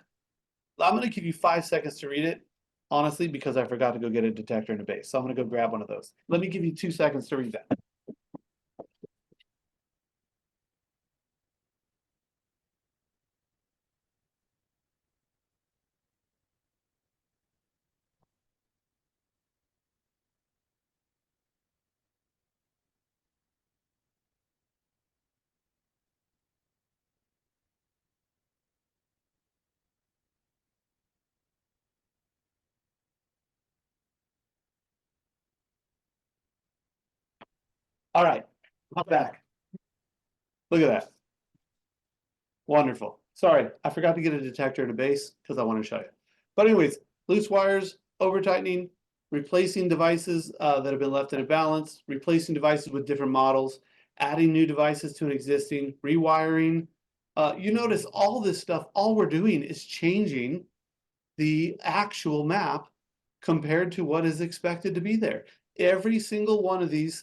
I'm going to give you 5 seconds to read it, honestly, because I forgot to go get a detector and a base. So I'm going to go grab one of those. Let me give you 2 seconds to read that. All right, I'm back. Look at that. Wonderful. Sorry, I forgot to get a detector and a base because I want to show you. But anyways, loose wires, over tightening, replacing devices that have been left in a balance, replacing devices with different models, adding new devices to an existing, rewiring. You notice all this stuff, all we're doing is changing the actual map compared to what is expected to be there. Every single one of these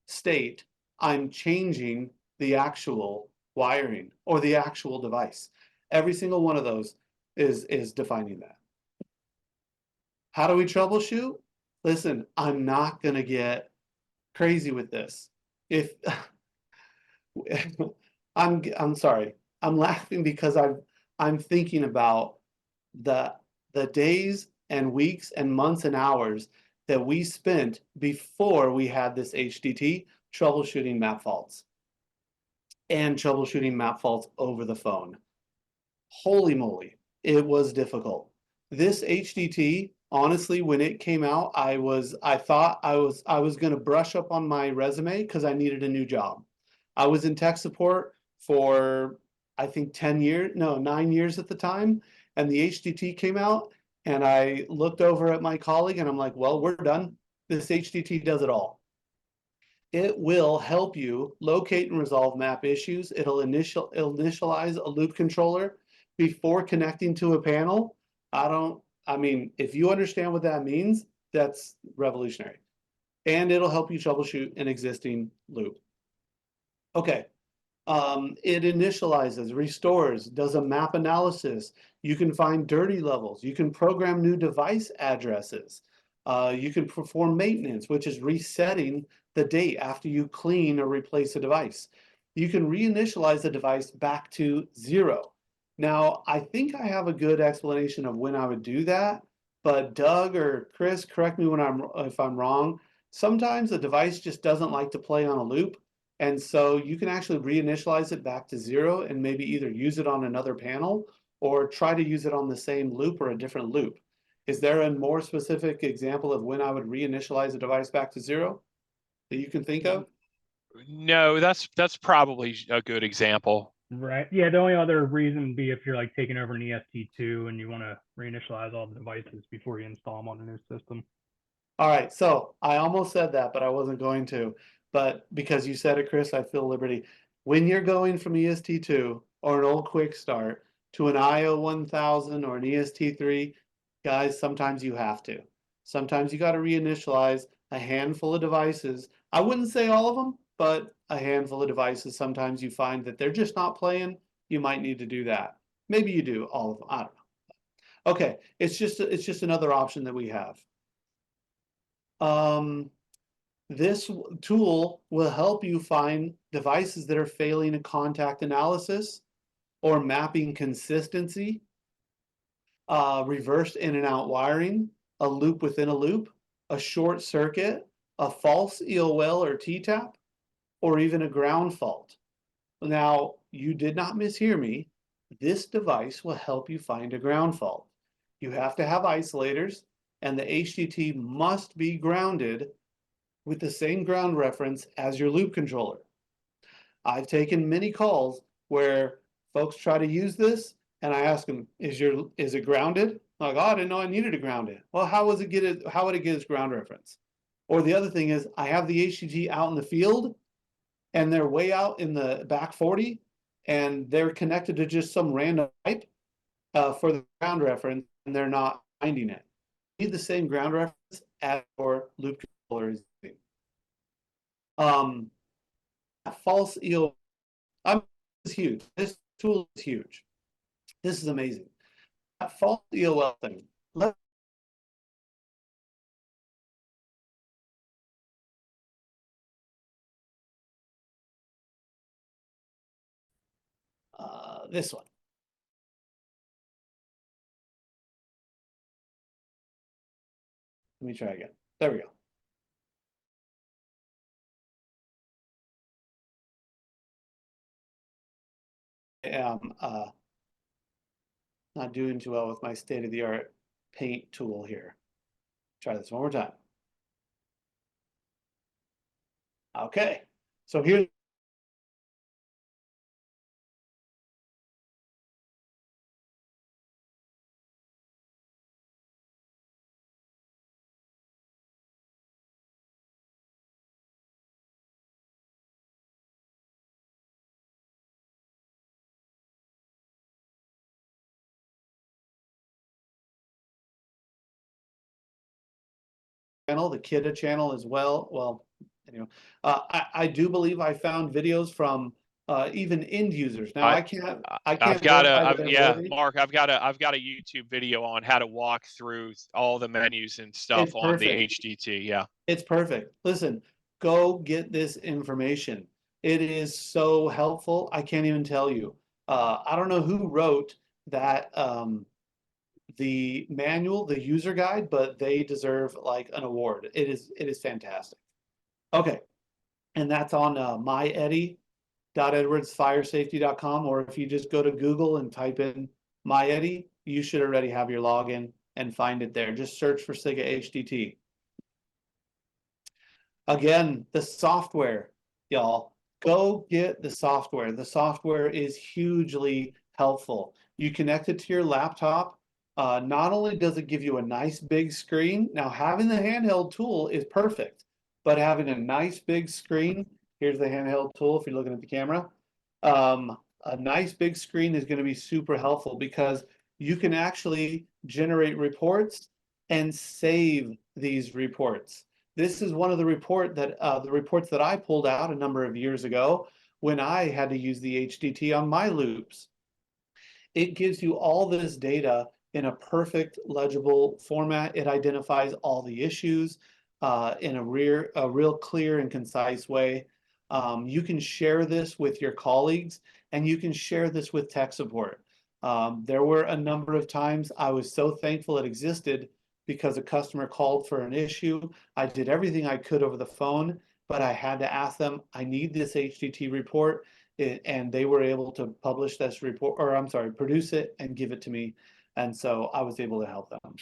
state, I'm changing the actual wiring or the actual device. Every single one of those is defining that. How do we troubleshoot? Listen, I'm not going to get crazy with this. If I'm sorry. I'm laughing because I'm thinking about the days and weeks and months and hours that we spent before we had this HDT troubleshooting map faults and troubleshooting map faults over the phone. Holy moly, it was difficult. This HDT, honestly, when it came out, I thought I was going to brush up on my resume because I needed a new job. I was in tech support for I think 9 years at the time, and the HDT came out, and I looked over at my colleague and I'm like, well, we're done. This HDT does it all. It will help you locate and resolve map issues. It'll initialize a loop controller before connecting to a panel. I mean, if you understand what that means, that's revolutionary. And it'll help you troubleshoot an existing loop. Okay. It initializes, restores, does a map analysis. You can find dirty levels. You can program new device addresses. You can perform maintenance, which is resetting the date after you clean or replace a device. You can reinitialize the device back to 0. Now, I think I have a good explanation of when I would do that, but Doug or Chris, correct me if I'm wrong. Sometimes the device just doesn't like to play on a loop. And so you can actually reinitialize it back to 0 and maybe either use it on another panel or try to use it on the same loop or a different loop. Is there a more specific example of when I would reinitialize a device back to 0? that you can think of? No, that's probably a good example. Right. Yeah. The only other reason would be if you're like taking over an EST2 and you want to reinitialize all the devices before you install them on a new system. All right, so I almost said that, but I wasn't going to. But because you said it, Chris, I feel liberty. When you're going from EST2 or an old quick start to an IO 1000 or an EST3, guys, sometimes you have to. Sometimes you got to reinitialize a handful of devices. I wouldn't say all of them, but a handful of devices. Sometimes you find that they're just not playing. You might need to do that. Maybe you do all of them. I don't know. Okay, it's just another option that we have. This tool will help you find devices that are failing a contact analysis or mapping consistency, reversed in and out wiring, a loop within a loop, a short circuit, a false EOL or T-tap, or even a ground fault. Now, you did not mishear me. This device will help you find a ground fault. You have to have isolators, and the HDT must be grounded with the same ground reference as your loop controller. I've taken many calls where folks try to use this, and I ask them, is it grounded? Like, oh, I didn't know I needed to ground it. Well, how would it get its ground reference? Or the other thing is, I have the HDT out in the field, and they're way out in the back 40, and they're connected to just some random pipe for the ground reference, and they're not finding it. You need the same ground reference as your loop controller is using. False EO is huge. This tool is huge. This is amazing. That false EOL thing. This one. Let me try again. There we go. Not doing too well with my state-of-the-art paint tool here. Try this one more time. Okay, so here's channel, the Kidda channel as well. Well, anyway, I do believe I found videos from even end users. Now I can't verify that they're worthy. Mark, I've got a YouTube video on how to walk through all the menus and stuff It's on the perfect. HDT. Yeah. It's perfect. Listen, go get this information. It is so helpful. I can't even tell you. I don't know who wrote that the manual, the user guide, but they deserve like an award. It is fantastic. Okay, and that's on myeddy.edwardsfiresafety.com, or if you just go to Google and type in myeddy, you should already have your login and find it there. Just search for SIGA-HDT. Again, the software, y'all, go get the software. The software is hugely helpful. You connect it to your laptop. Not only does it give you a nice big screen, now having the handheld tool is perfect, but having a nice big screen, here's the handheld tool if you're looking at the camera. A nice big screen is going to be super helpful because you can actually generate reports and save these reports. This is one of the reports that I pulled out a number of years ago when I had to use the HDT on my loops. It gives you all this data in a perfect legible format. It identifies all the issues in a real clear and concise way. You can share this with your colleagues, and you can share this with tech support. There were a number of times I was so thankful it existed because a customer called for an issue. I did everything I could over the phone, but I had to ask them, I need this HDT report, and they were able to publish this report, or I'm sorry, produce it and give it to me. And so I was able to help them.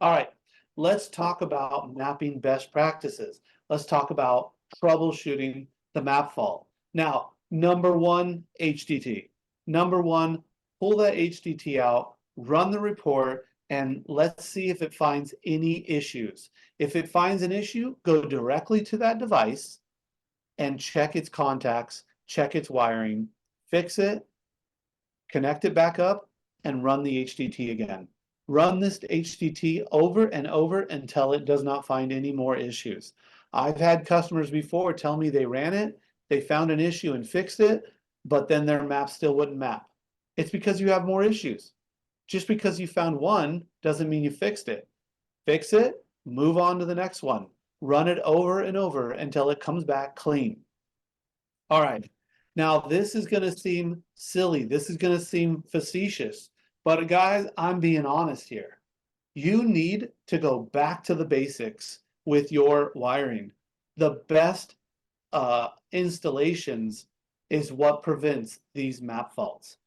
All right, let's talk about mapping best practices. Let's talk about troubleshooting the map fault. Now, number one, HDT. Number one, pull that HDT out, run the report, and let's see if it finds any issues. If it finds an issue, go directly to that device and check its contacts, check its wiring, fix it, connect it back up, and run the HDT again. Run this HDT over and over until it does not find any more issues. I've had customers before tell me they ran it, they found an issue and fixed it, but then their map still wouldn't map. It's because you have more issues. Just because you found one doesn't mean you fixed it. Fix it, move on to the next one. Run it over and over until it comes back clean. All right. Now, this is going to seem silly. This is going to seem facetious. But guys, I'm being honest here. You need to go back to the basics with your wiring. The best installations is what prevents these map faults.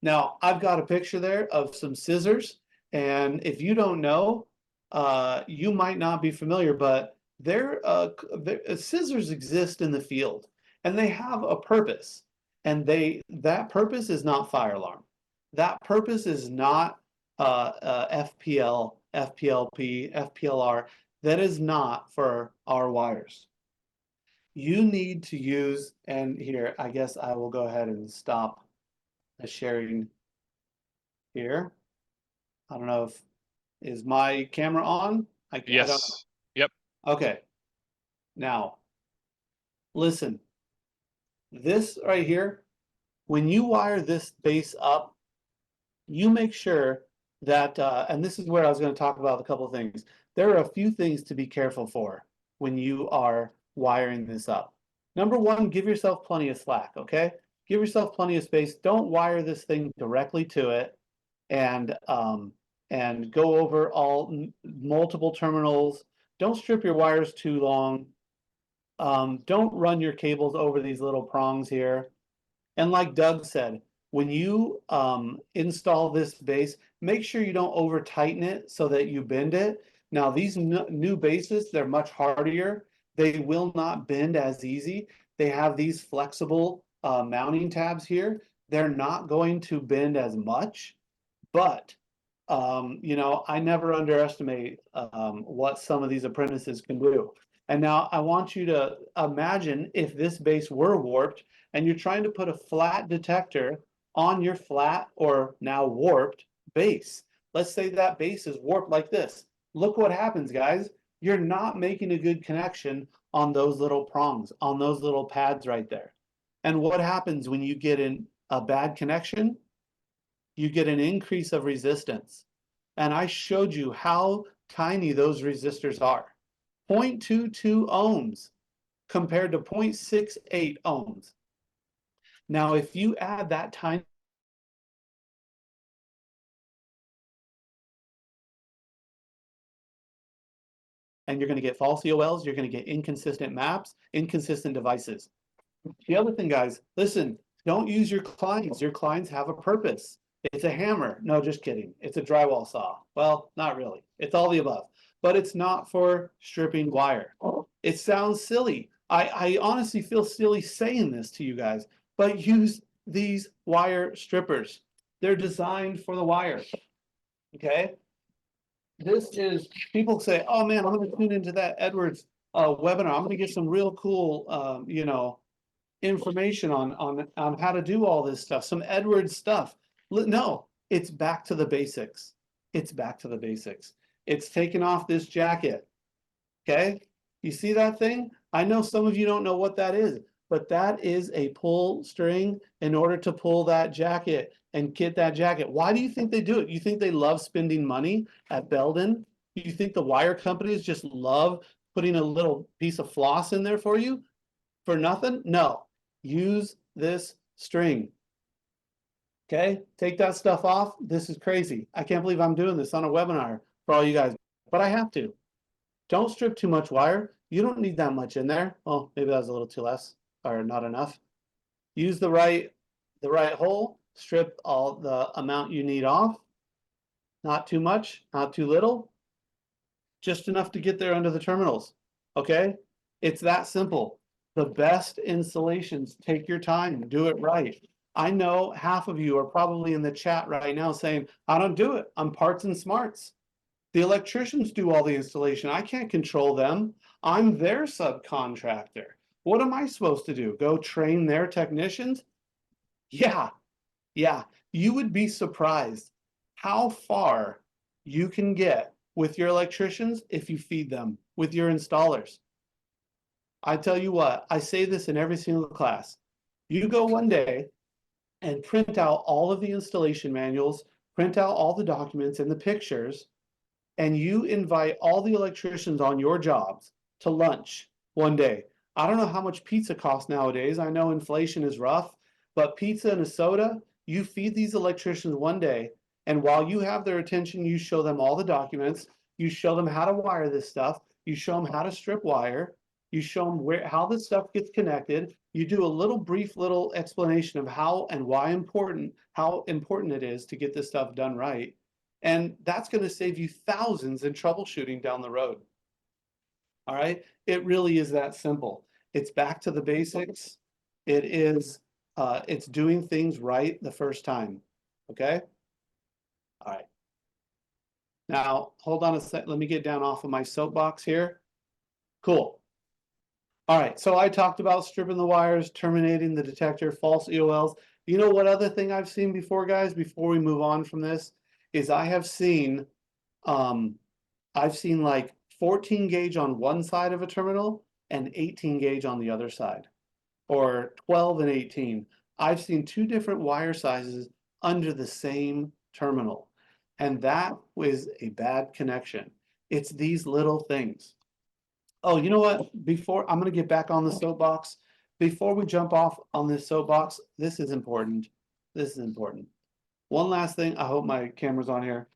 Now, I've got a picture there of some scissors. And if you don't know, you might not be familiar, but scissors exist in the field. And they have a purpose, and that purpose is not fire alarm. That purpose is not FPL, FPLP, FPLR. That is not for our wires. You need to use, and here, I guess I will go ahead and stop the sharing here. I don't know if, is my camera on? Yes. I don't know. Yep. Okay. Now, listen. This right here, when you wire this base up, you make sure that, and this is where I was going to talk about a couple of things. There are a few things to be careful for when you are wiring this up. Number one, give yourself plenty of slack, okay? Give yourself plenty of space. Don't wire this thing directly to it and go over multiple terminals. Don't strip your wires too long. Don't run your cables over these little prongs here. And like Doug said, when you install this base, make sure you don't over tighten it so that you bend it. Now these new bases, they're much hardier. They will not bend as easy. They have these flexible mounting tabs here. They're not going to bend as much, but you know, I never underestimate what some of these apprentices can do. And now I want you to imagine if this base were warped and you're trying to put a flat detector on your flat or now warped base. Let's say that base is warped like this. Look what happens, guys. You're not making a good connection on those little prongs, on those little pads right there. And what happens when you get in a bad connection? You get an increase of resistance. And I showed you how tiny those resistors are. 0.22 ohms compared to 0.68 ohms. Now, if you add that tiny and you're going to get false EOLs, you're going to get inconsistent maps, inconsistent devices. The other thing, guys, listen, don't use your clients. Your clients have a purpose. It's a hammer. No, just kidding. It's a drywall saw. Well, not really. It's all the above. But it's not for stripping wire. It sounds silly. I honestly feel silly saying this to you guys, but use these wire strippers. They're designed for the wire. Okay? This is, people say, oh man, I'm going to tune into that Edwards webinar. I'm going to get some real cool, you know, information on how to do all this stuff, some Edwards stuff. No, it's back to the basics. It's back to the basics. It's taking off this jacket. Okay, you see that thing? I know some of you don't know what that is, but that is a pull string in order to pull that jacket and get that jacket. Why do you think they do it? You think they love spending money at Belden? You think the wire companies just love putting a little piece of floss in there for you for nothing? No. Use this string. Okay, take that stuff off. This is crazy. I can't believe I'm doing this on a webinar for all you guys, but I have to. Don't strip too much wire. You don't need that much in there. Oh, maybe that was a little too less or not enough. Use the right hole. Strip all the amount you need off. Not too much, not too little. just enough to get there under the terminals. Okay? It's that simple. The best installations, take your time, do it right. I know half of you are probably in the chat right now saying, I don't do it. I'm parts and smarts. The electricians do all the installation. I can't control them. I'm their subcontractor. What am I supposed to do? Go train their technicians? Yeah, yeah. You would be surprised how far you can get with your electricians if you feed them with your installers. I tell you what, I say this in every single class. You go one day and print out all of the installation manuals, print out all the documents and the pictures, and you invite all the electricians on your jobs to lunch one day. I don't know how much pizza costs nowadays. I know inflation is rough, but pizza and a soda, you feed these electricians one day, and while you have their attention, you show them all the documents, you show them how to wire this stuff, you show them how to strip wire, you show them how this stuff gets connected, you do a little brief little explanation of how and why how important it is to get this stuff done right. And that's going to save you thousands in troubleshooting down the road. All right. It really is that simple. It's back to the basics. It is, it's doing things right the first time. Okay. All right. Now, hold on a sec. Let me get down off of my soapbox here. Cool. All right. So I talked about stripping the wires, terminating the detector, false EOLs. You know what other thing I've seen before, guys, before we move on from this, is I've seen like 14 gauge on one side of a terminal and 18 gauge on the other side, or 12 and 18. I've seen two different wire sizes under the same terminal, and that was a bad connection. It's these little things. Oh, you know what? Before I'm going to get back on the soapbox, before we jump off on this soapbox, this is important. This is important. One last thing. I hope my camera's on here.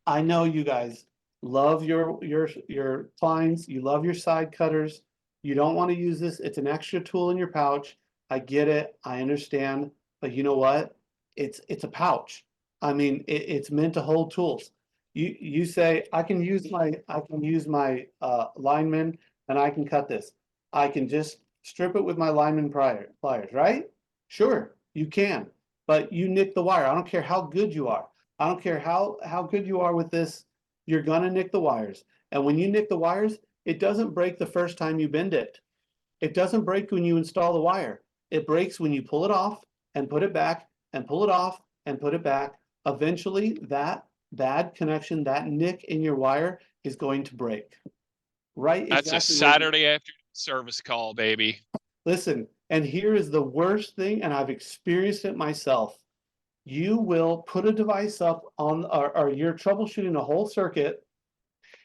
I know you guys love your fines. You love your side cutters. You don't want to use this. It's an extra tool in your pouch. I get it. I understand. But you know what? It's a pouch. I mean, it's meant to hold tools. You say I can use my lineman and I can cut this. I can just strip it with my lineman pliers, right? Sure, you can. But you nick the wire. I don't care how good you are. I don't care how good you are with this. You're gonna nick the wires. And when you nick the wires, it doesn't break the first time you bend it. It doesn't break when you install the wire. It breaks when you pull it off and put it back and pull it off and put it back. Eventually, that bad connection, that nick in your wire is going to break. Right? That's a Saturday afternoon service call, baby. Listen, and here is the worst thing, and I've experienced it myself. You will put a device up on, or you're troubleshooting a whole circuit,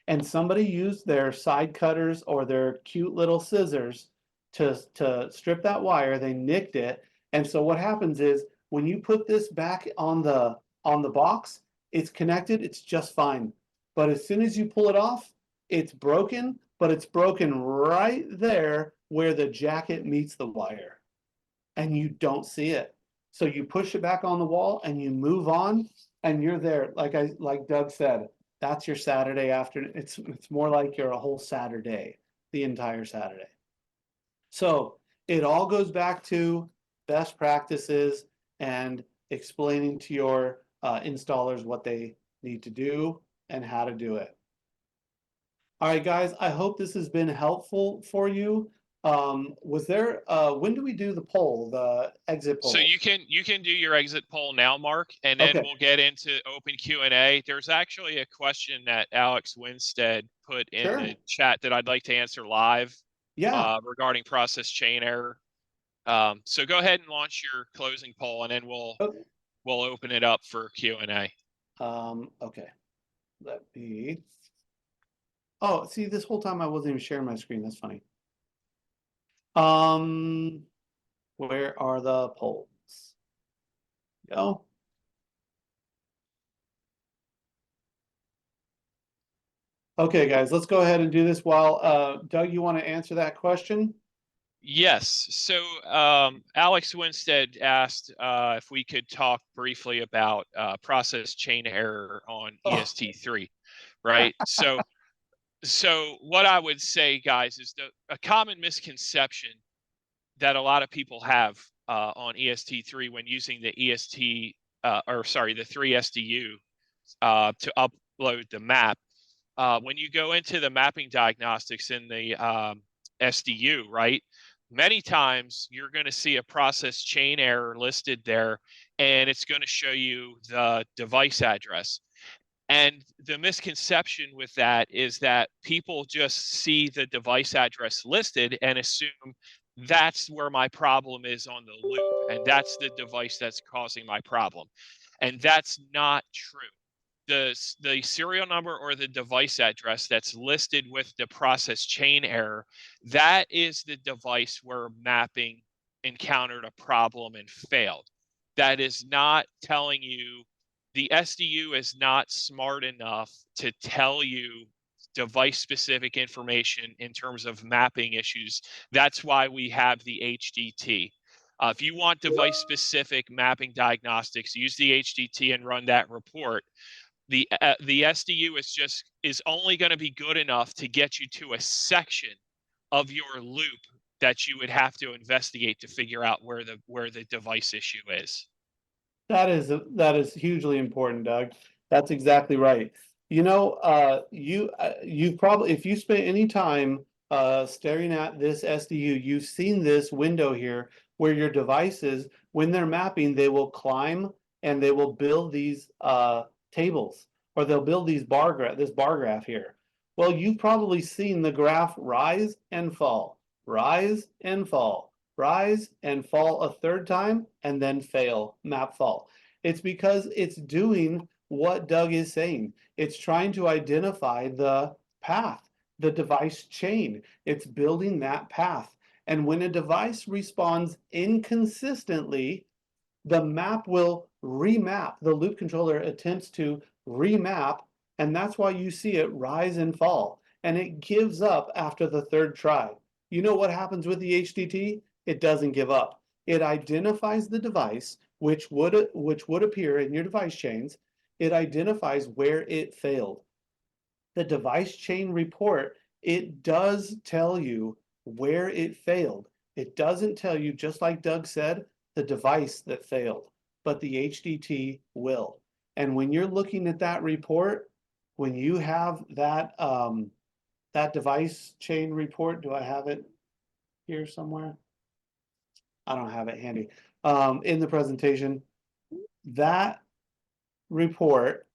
and somebody used their side cutters or their cute little scissors to strip that wire. They nicked it, and so what happens is when you put this back on the box, it's connected. It's just fine. But as soon as you pull it off, it's broken. But it's broken right there where the jacket meets the wire, and you don't see it. So you push it back on the wall and you move on, and you're there. Like Doug said, that's your Saturday afternoon. It's more like you're a whole Saturday, the entire Saturday. So it all goes back to best practices and explaining to your installers what they need to do and how to do it. All right, guys, I hope this has been helpful for you. Was there, when do we do the poll, the exit poll? So you can do your exit poll now, Mark, and then we'll get into open Q&A. There's actually a question that Alex Winstead put in the chat that I'd like to answer live. Yeah. Regarding process chain error. So go ahead and launch your closing poll, and then we'll open it up for Q&A. Okay. Let me. Oh, see, this whole time I wasn't even sharing my screen. That's funny. Where are the polls? Go. Okay, guys, let's go ahead and do this while Doug, you want to answer that question? Yes. So Alex Winstead asked if we could talk briefly about process chain error on EST3, right? So So what I would say, guys, is a common misconception that a lot of people have on EST3 when using the EST, the 3 SDU to upload the map. When you go into the mapping diagnostics in the SDU, right? Many times you're going to see a process chain error listed there, and it's going to show you the device address. And the misconception with that is that people just see the device address listed and assume that's where my problem is on the loop, and that's the device that's causing my problem. And that's not true. The serial number or the device address that's listed with the process chain error, that is the device where mapping encountered a problem and failed. That is not telling you, the SDU is not smart enough to tell you device specific information in terms of mapping issues. That's why we have the HDT. If you want device specific mapping diagnostics, use the HDT and run that report. The SDU is only going to be good enough to get you to a section of your loop that you would have to investigate to figure out where the device issue is. That is hugely important, Doug. That's exactly right. You know, you probably, if you spent any time staring at this SDU, you've seen this window here where your devices, when they're mapping, they will climb and they will build these tables, or they'll build these this bar graph here. Well, you've probably seen the graph rise and fall, rise and fall, rise and fall a third time, and then fail, map fall. It's because it's doing what Doug is saying. It's trying to identify the path, the device chain. It's building that path. And when a device responds inconsistently, the map will remap. The loop controller attempts to remap, and that's why you see it rise and fall. And it gives up after the third try. You know what happens with the HDT? It doesn't give up. It identifies the device, which would appear in your device chains. It identifies where it failed. The device chain report, it does tell you where it failed. It doesn't tell you, just like Doug said, the device that failed, but the HDT will. And when you're looking at that report, when you have that that device chain report, do I have it here somewhere? I don't have it handy. In the presentation, that report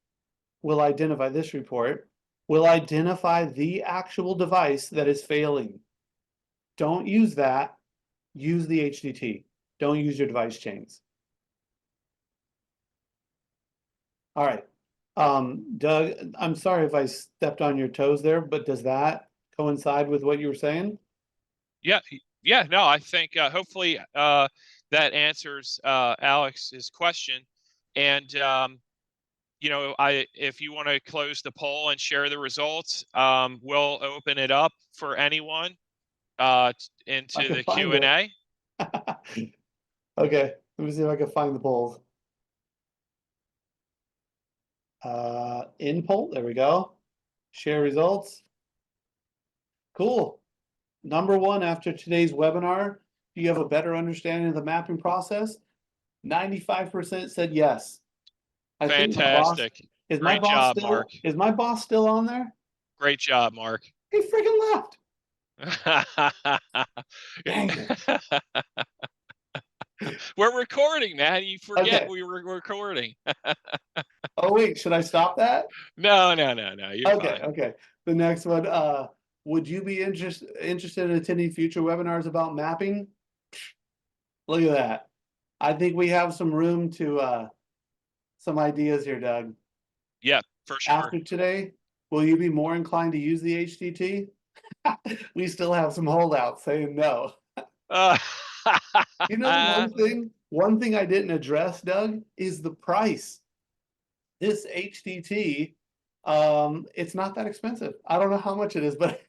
will identify, this report will identify the actual device that is failing. Don't use that. Use the HDT. Don't use your device chains. All right. Doug, I'm sorry if I stepped on your toes there, but does that coincide with what you were saying? Yeah, no, I think hopefully that answers Alex's question. And you know, if you want to close the poll and share the results, we'll open it up for anyone into the Q&A. Okay, let me see if I can find the polls. In poll, there we go. Share results. Cool. Number one, after today's webinar, do you have a better understanding of the mapping process? 95% said yes. I think my boss, Fantastic. is my Great boss job, still, Mark. is my boss still on there? Great job, Mark. He freaking left. Dang it. We're recording, man. You forget Okay. we were recording. Oh wait, should I stop that? No. You're Okay, fine. okay. The next one, would you be interested in attending future webinars about mapping? Look at that. I think we have some room to some ideas here, Doug. Yeah, for sure. After today, will you be more inclined to use the HDT? We still have some holdouts saying no. You know, one thing I didn't address, Doug, is the price. This HDT, it's not that expensive. I don't know how much it is, but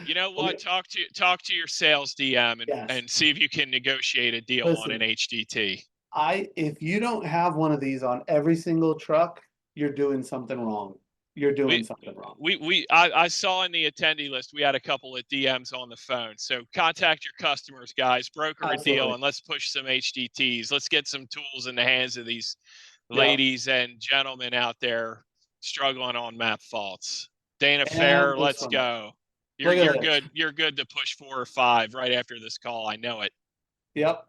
you know what? Talk to your sales DM yes. and see if you can negotiate a deal on an HDT. If you don't have one of these on every single truck, you're doing something wrong. you're doing something wrong. I saw in the attendee list, we had a couple of DMs on the phone. So contact your customers, guys, broker a deal, Absolutely. and let's push some HDTs. Let's get some tools in the hands of these Yeah. ladies and gentlemen out there struggling on map faults. Dana And Fair, this let's one. go. Look You're at this. good. You're good to push 4 or 5 right after this call. I know it. Yep.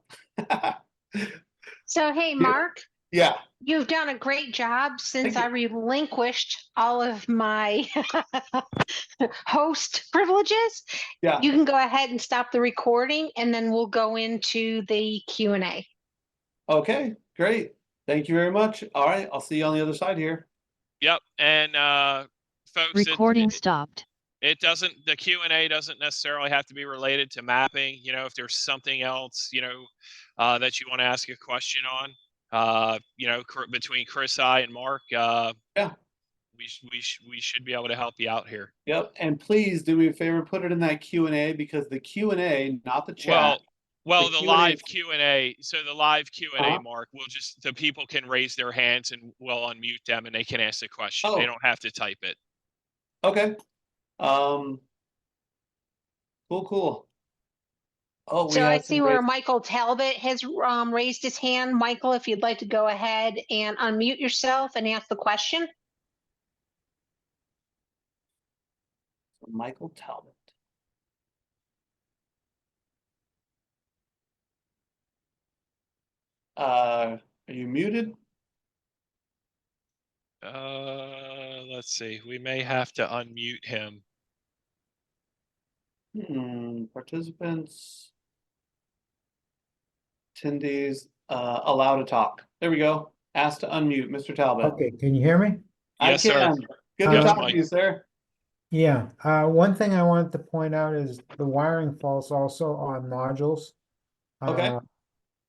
So, hey, Mark, Yeah. you've done a great job since Thank I relinquished all of my host privileges. Yeah. You can go ahead and stop the recording, and then we'll go into the Q&A. Okay, great. Thank you very much. All right, I'll see you on the other side here. Yep. And folks, Recording stopped. it doesn't, the Q&A doesn't necessarily have to be related to mapping. You know, if there's something else, you know, that you want to ask a question on, you know, between Chris, I, and Mark, Yeah. we should be able to help you out here. Yep. And please do me a favor, put it in that Q&A, because the Q&A, not the chat. Well, The the Q&A live is- Q&A. So the live Q&A, Uh-huh. Mark, will just, the people can raise their hands and we'll unmute them and they can ask the question. Oh. They don't have to type it. Okay. Cool. Oh, we So I have see some where great. Michael Talbot has raised his hand. Michael, if you'd like to go ahead and unmute yourself and ask the question. Michael Talbot. Are you muted? Let's see. We may have to unmute him. Participants. Attendees, allow to talk. There we go. Ask to unmute, Mr. Talbot. Okay, can you hear me? Yes, sir. I can. Good to Yes, talk to Mike. you, sir. Yeah, one thing I wanted to point out is the wiring faults also on modules. Okay.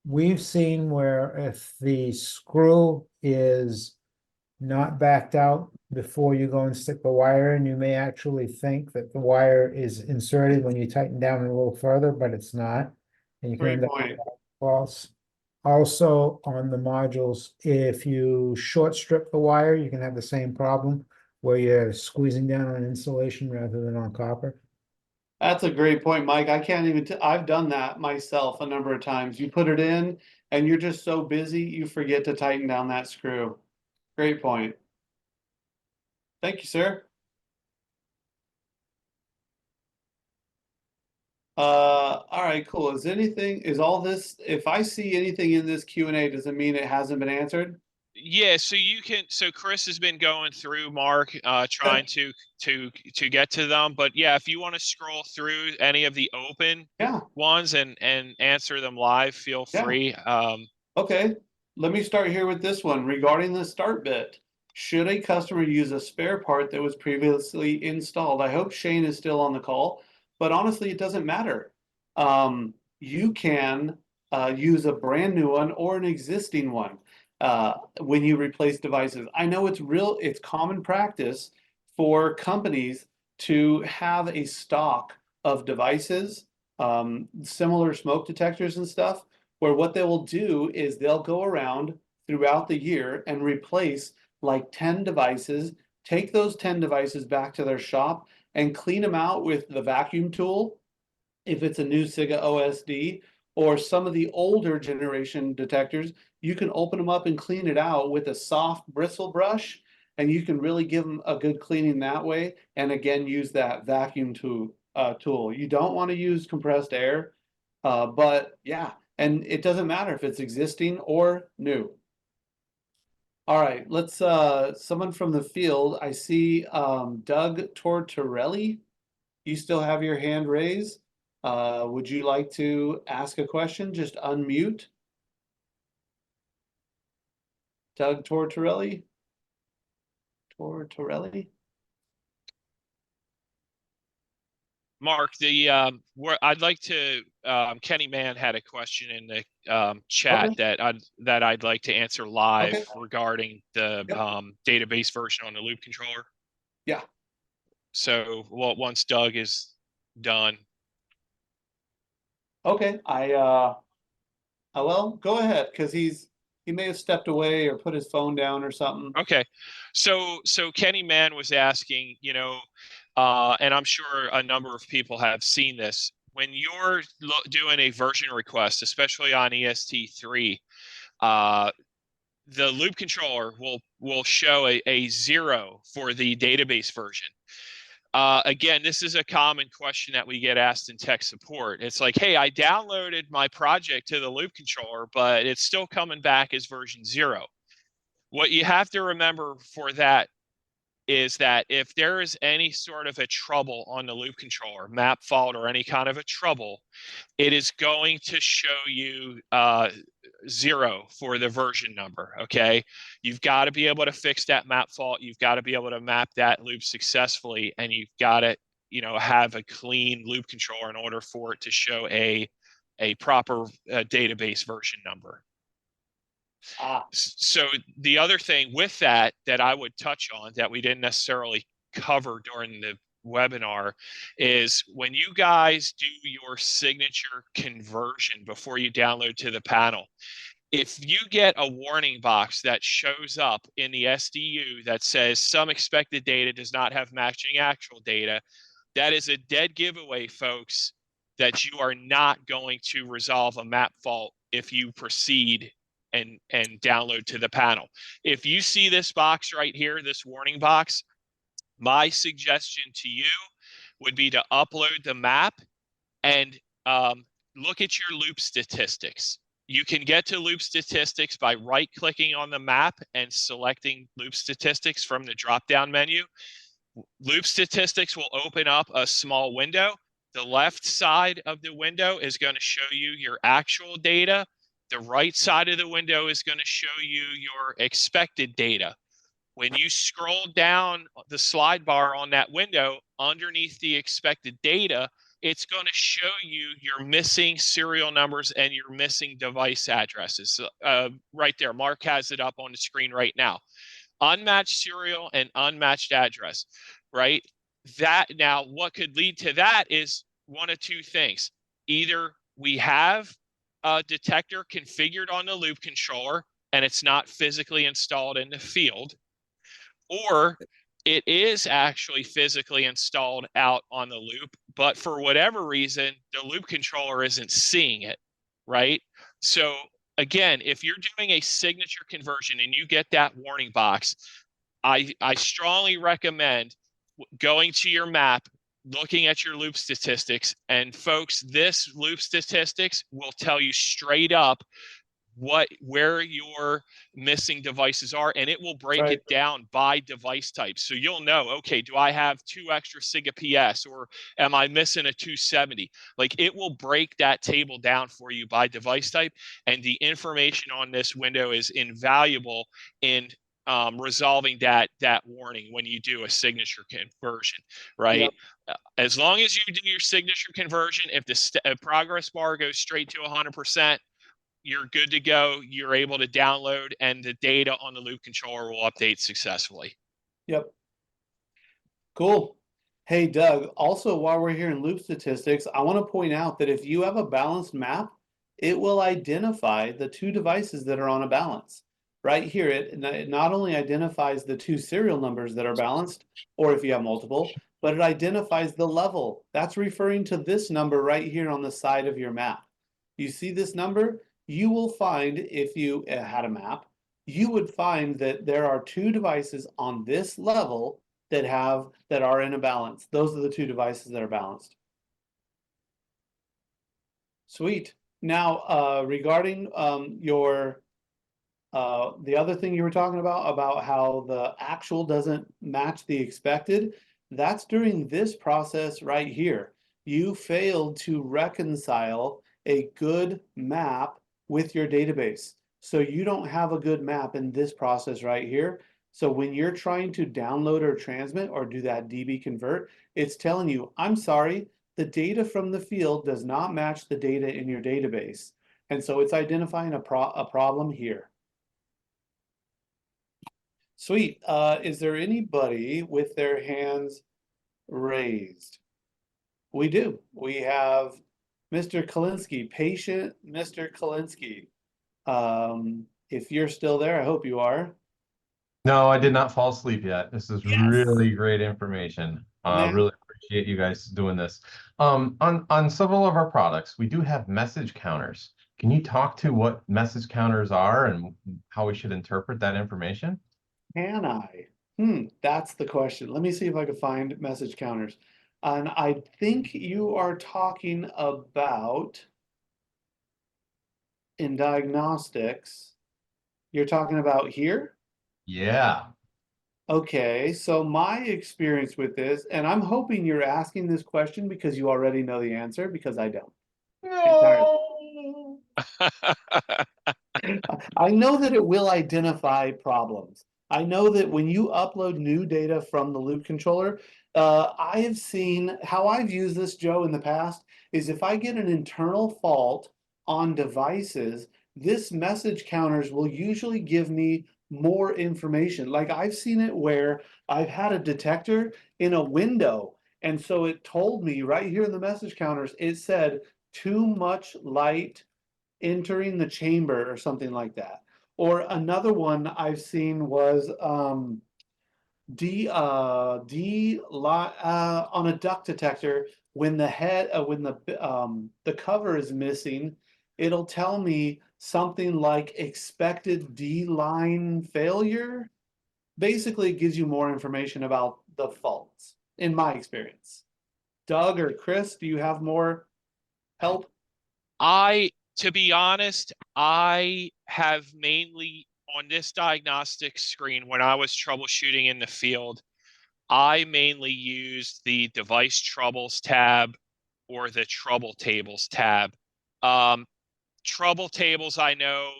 We've seen where if the screw is not backed out before you go and stick the wire in, you may actually think that the wire is inserted when you tighten down a little further, but it's not. And you can Great end up point. with faults. Also on the modules, if you short strip the wire, you can have the same problem where you're squeezing down on insulation rather than on copper. That's a great point, Mike. I can't even, I've done that myself a number of times. You put it in and you're just so busy, you forget to tighten down that screw. Great point. Thank you, sir. All right, cool. Is all this, if I see anything in this Q&A, does it mean it hasn't been answered? Yeah, so Chris has been going through, Mark, trying to get to them. But yeah, if you want to scroll through any of the open ones and answer them live, feel free. Okay, let me start here with this one. Regarding the start bit, should a customer use a spare part that was previously installed? I hope Shane is still on the call, but honestly, it doesn't matter. You can use a brand new one or an existing one when you replace devices. I know it's common practice for companies to have a stock of devices, similar smoke detectors and stuff, where what they will do is they'll go around throughout the year and replace like 10 devices, take those 10 devices back to their shop and clean them out with the vacuum tool, if it's a new SIGA-HDT, or some of the older generation detectors, you can open them up and clean it out with a soft bristle brush, and you can really give them a good cleaning that way. And again, use that vacuum tool. You don't want to use compressed air, but yeah, and it doesn't matter if it's existing or new. All right, let's someone from the field. I see Doug Tortorelli. You still have your hand raised. Would you like to ask a question? Just unmute. Doug Tortorelli. Mark, I'd like to. Kenny Mann had a question in the chat that I'd like to answer live regarding the database version on the loop controller. Yeah. So, once Doug is done. Okay, well, go ahead, because he's He may have stepped away or put his phone down or something. Okay. So Kenny Mann was asking, you know, and I'm sure a number of people have seen this. When you're doing a version request, especially on EST3, the loop controller will show a 0 for the database version. Again, this is a common question that we get asked in tech support. It's like, hey, I downloaded my project to the loop controller, but it's still coming back as version 0. What you have to remember for that is that if there is any sort of a trouble on the loop controller, map fault or any kind of a trouble, it is going to show you 0 for the version number, okay? You've got to be able to fix that map fault. You've got to be able to map that loop successfully, and you've got to, you know, have a clean loop controller in order for it to show a proper database version number. So the other thing with that I would touch on that we didn't necessarily cover during the webinar is when you guys do your signature conversion before you download to the panel, if you get a warning box that shows up in the SDU that says some expected data does not have matching actual data, that is a dead giveaway, folks, that you are not going to resolve a map fault if you proceed and download to the panel. If you see this box right here, this warning box, my suggestion to you would be to upload the map and look at your loop statistics. You can get to loop statistics by right-clicking on the map and selecting loop statistics from the drop-down menu. Loop statistics will open up a small window. The left side of the window is going to show you your actual data. The right side of the window is going to show you your expected data. When you scroll down the slide bar on that window, underneath the expected data, it's going to show you your missing serial numbers and your missing device addresses. Right there, Mark has it up on the screen right now. Unmatched serial and unmatched address, right? That now, what could lead to that is one of two things. Either we have a detector configured on the loop controller and it's not physically installed in the field, or it is actually physically installed out on the loop, but for whatever reason, the loop controller isn't seeing it, right? So again, if you're doing a signature conversion and you get that warning box, I strongly recommend going to your map, looking at your loop statistics, and folks, this loop statistics will tell you straight up where your missing devices are, and it will break it down by device type. So you'll know, okay, do I have 2 extra SIGA PS, or am I missing a 270? Like, it will break that table down for you by device type, and the information on this window is invaluable in resolving that warning when you do a signature conversion, right? Yep. As long as you do your signature conversion, if the progress bar goes straight to 100%, you're good to go. You're able to download, and the data on the loop controller will update successfully. Yep. Cool. Hey, Doug, also while we're here in loop statistics, I want to point out that if you have a balanced map, it will identify the 2 devices that are on a balance. Right here, it not only identifies the 2 serial numbers that are balanced, or if you have multiple, but it identifies the level. That's referring to this number right here on the side of your map. You see this number? You will find, if you had a map, you would find that there are 2 devices on this level that are in a balance. Those are the 2 devices that are balanced. Sweet. Now, regarding the other thing you were talking about how the actual doesn't match the expected, that's during this process right here. You failed to reconcile a good map with your database. So you don't have a good map in this process right here. So when you're trying to download or transmit or do that DB convert, it's telling you, I'm sorry, the data from the field does not match the data in your database. And so it's identifying a problem here. Sweet. Is there anybody with their hands raised? We do. We have Mr. Kalinsky, patient Mr. Kalinsky. if you're still there, I hope you are. No, I did not fall asleep yet. This is Yes. really great information. Man. Really appreciate you guys doing this. On several of our products, we do have message counters. Can you talk to what message counters are and how we should interpret that information? Can I? That's the question. Let me see if I can find message counters. And I think you are talking about in diagnostics, you're talking about here? Yeah. Okay, so my experience with this, and I'm hoping you're asking this question because you already know the answer, because I don't. No. I know that it will identify problems. I know that when you upload new data from the loop controller, I have seen how I've used this, Joe, in the past, is if I get an internal fault on devices, this message counters will usually give me more information. Like I've seen it where I've had a detector in a window, and so it told me right here in the message counters, it said too much light entering the chamber or something like that. Or another one I've seen was on a duct detector when the head when the cover is missing, it'll tell me something like expected D line failure. Basically, it gives you more information about the faults, in my experience. Doug or Chris, do you have more help? To be honest, I have mainly on this diagnostic screen when I was troubleshooting in the field, I mainly used the device troubles tab or the trouble tables tab. Trouble tables, I know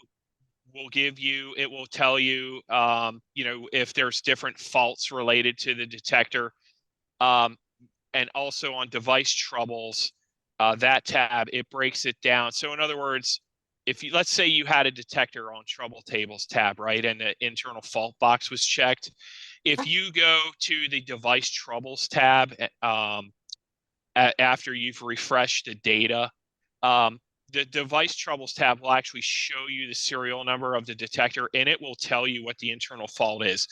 it will tell you, if there's different faults related to the detector. And also on device troubles, that tab, it breaks it down. So in other words, let's say you had a detector on trouble tables tab, right? And the internal fault box was checked. If you go to the device troubles tab, after you've refreshed the data, the device troubles tab will actually show you the serial number of the detector, and it will tell you what the internal fault is.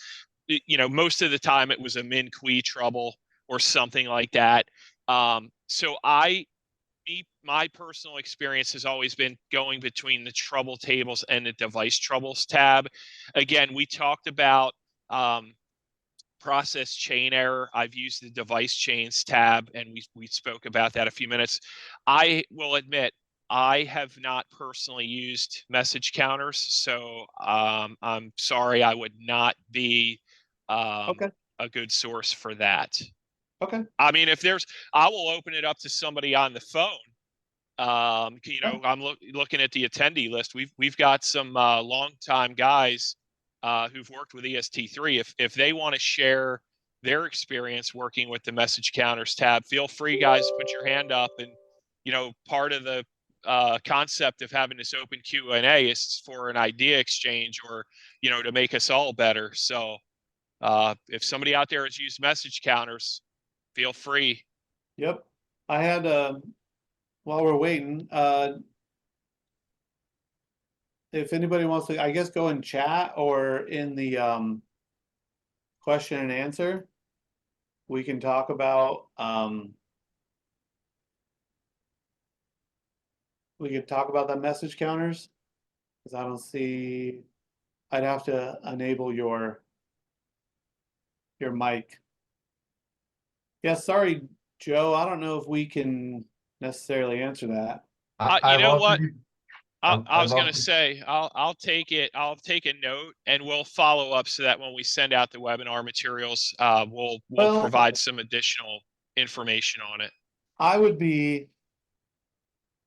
Most of the time it was a min-qui trouble or something like that. So my personal experience has always been going between the trouble tables and the device troubles tab. Again, we talked about process chain error. I've used the device chains tab, and we spoke about that a few minutes. I will admit, I have not personally used message counters, so I'm sorry, I would not be Okay. a good source for that. Okay. I mean, I will open it up to somebody on the phone. I'm looking at the attendee list. We've got some longtime guys who've worked with EST3. If they want to share their experience working with the message counters tab, feel free, guys, put your hand up. And part of the concept of having this open Q&A is for an idea exchange, or to make us all better. So if somebody out there has used message counters, feel free. Yep. I had while we're waiting, if anybody wants to, I guess, go in chat or in the question and answer, we can talk about the message counters, because I don't see. I'd have to enable your mic. Yeah, sorry, Joe. I don't know if we can necessarily answer that. You know what? I I've was going to also- say, I'll take it. I'll take a note, and we'll follow up so that when we send out the webinar materials, we'll Well, provide some additional information on it. I would be.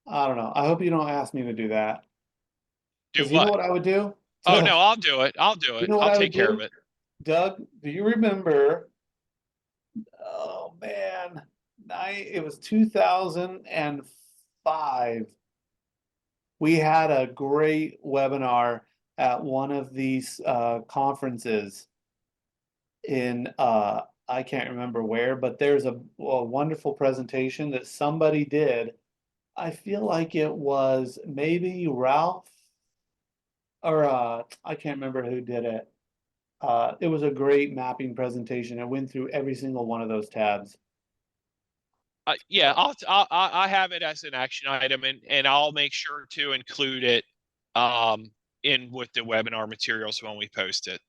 I don't know. I hope you don't ask me to do that. Do Because you know what? what I would do? Oh no, I'll do it. I'll do You it. know what I'll I would take care do? of it. Doug, do you remember? Oh man, it was 2005. We had a great webinar at one of these conferences in I can't remember where, but there's a wonderful presentation that somebody did. I feel like it was maybe Ralph or I can't remember who did it. It was a great mapping presentation. It went through every single one of those tabs. Yeah, I have it as an action item, and I'll make sure to include it in with the webinar materials when we post it.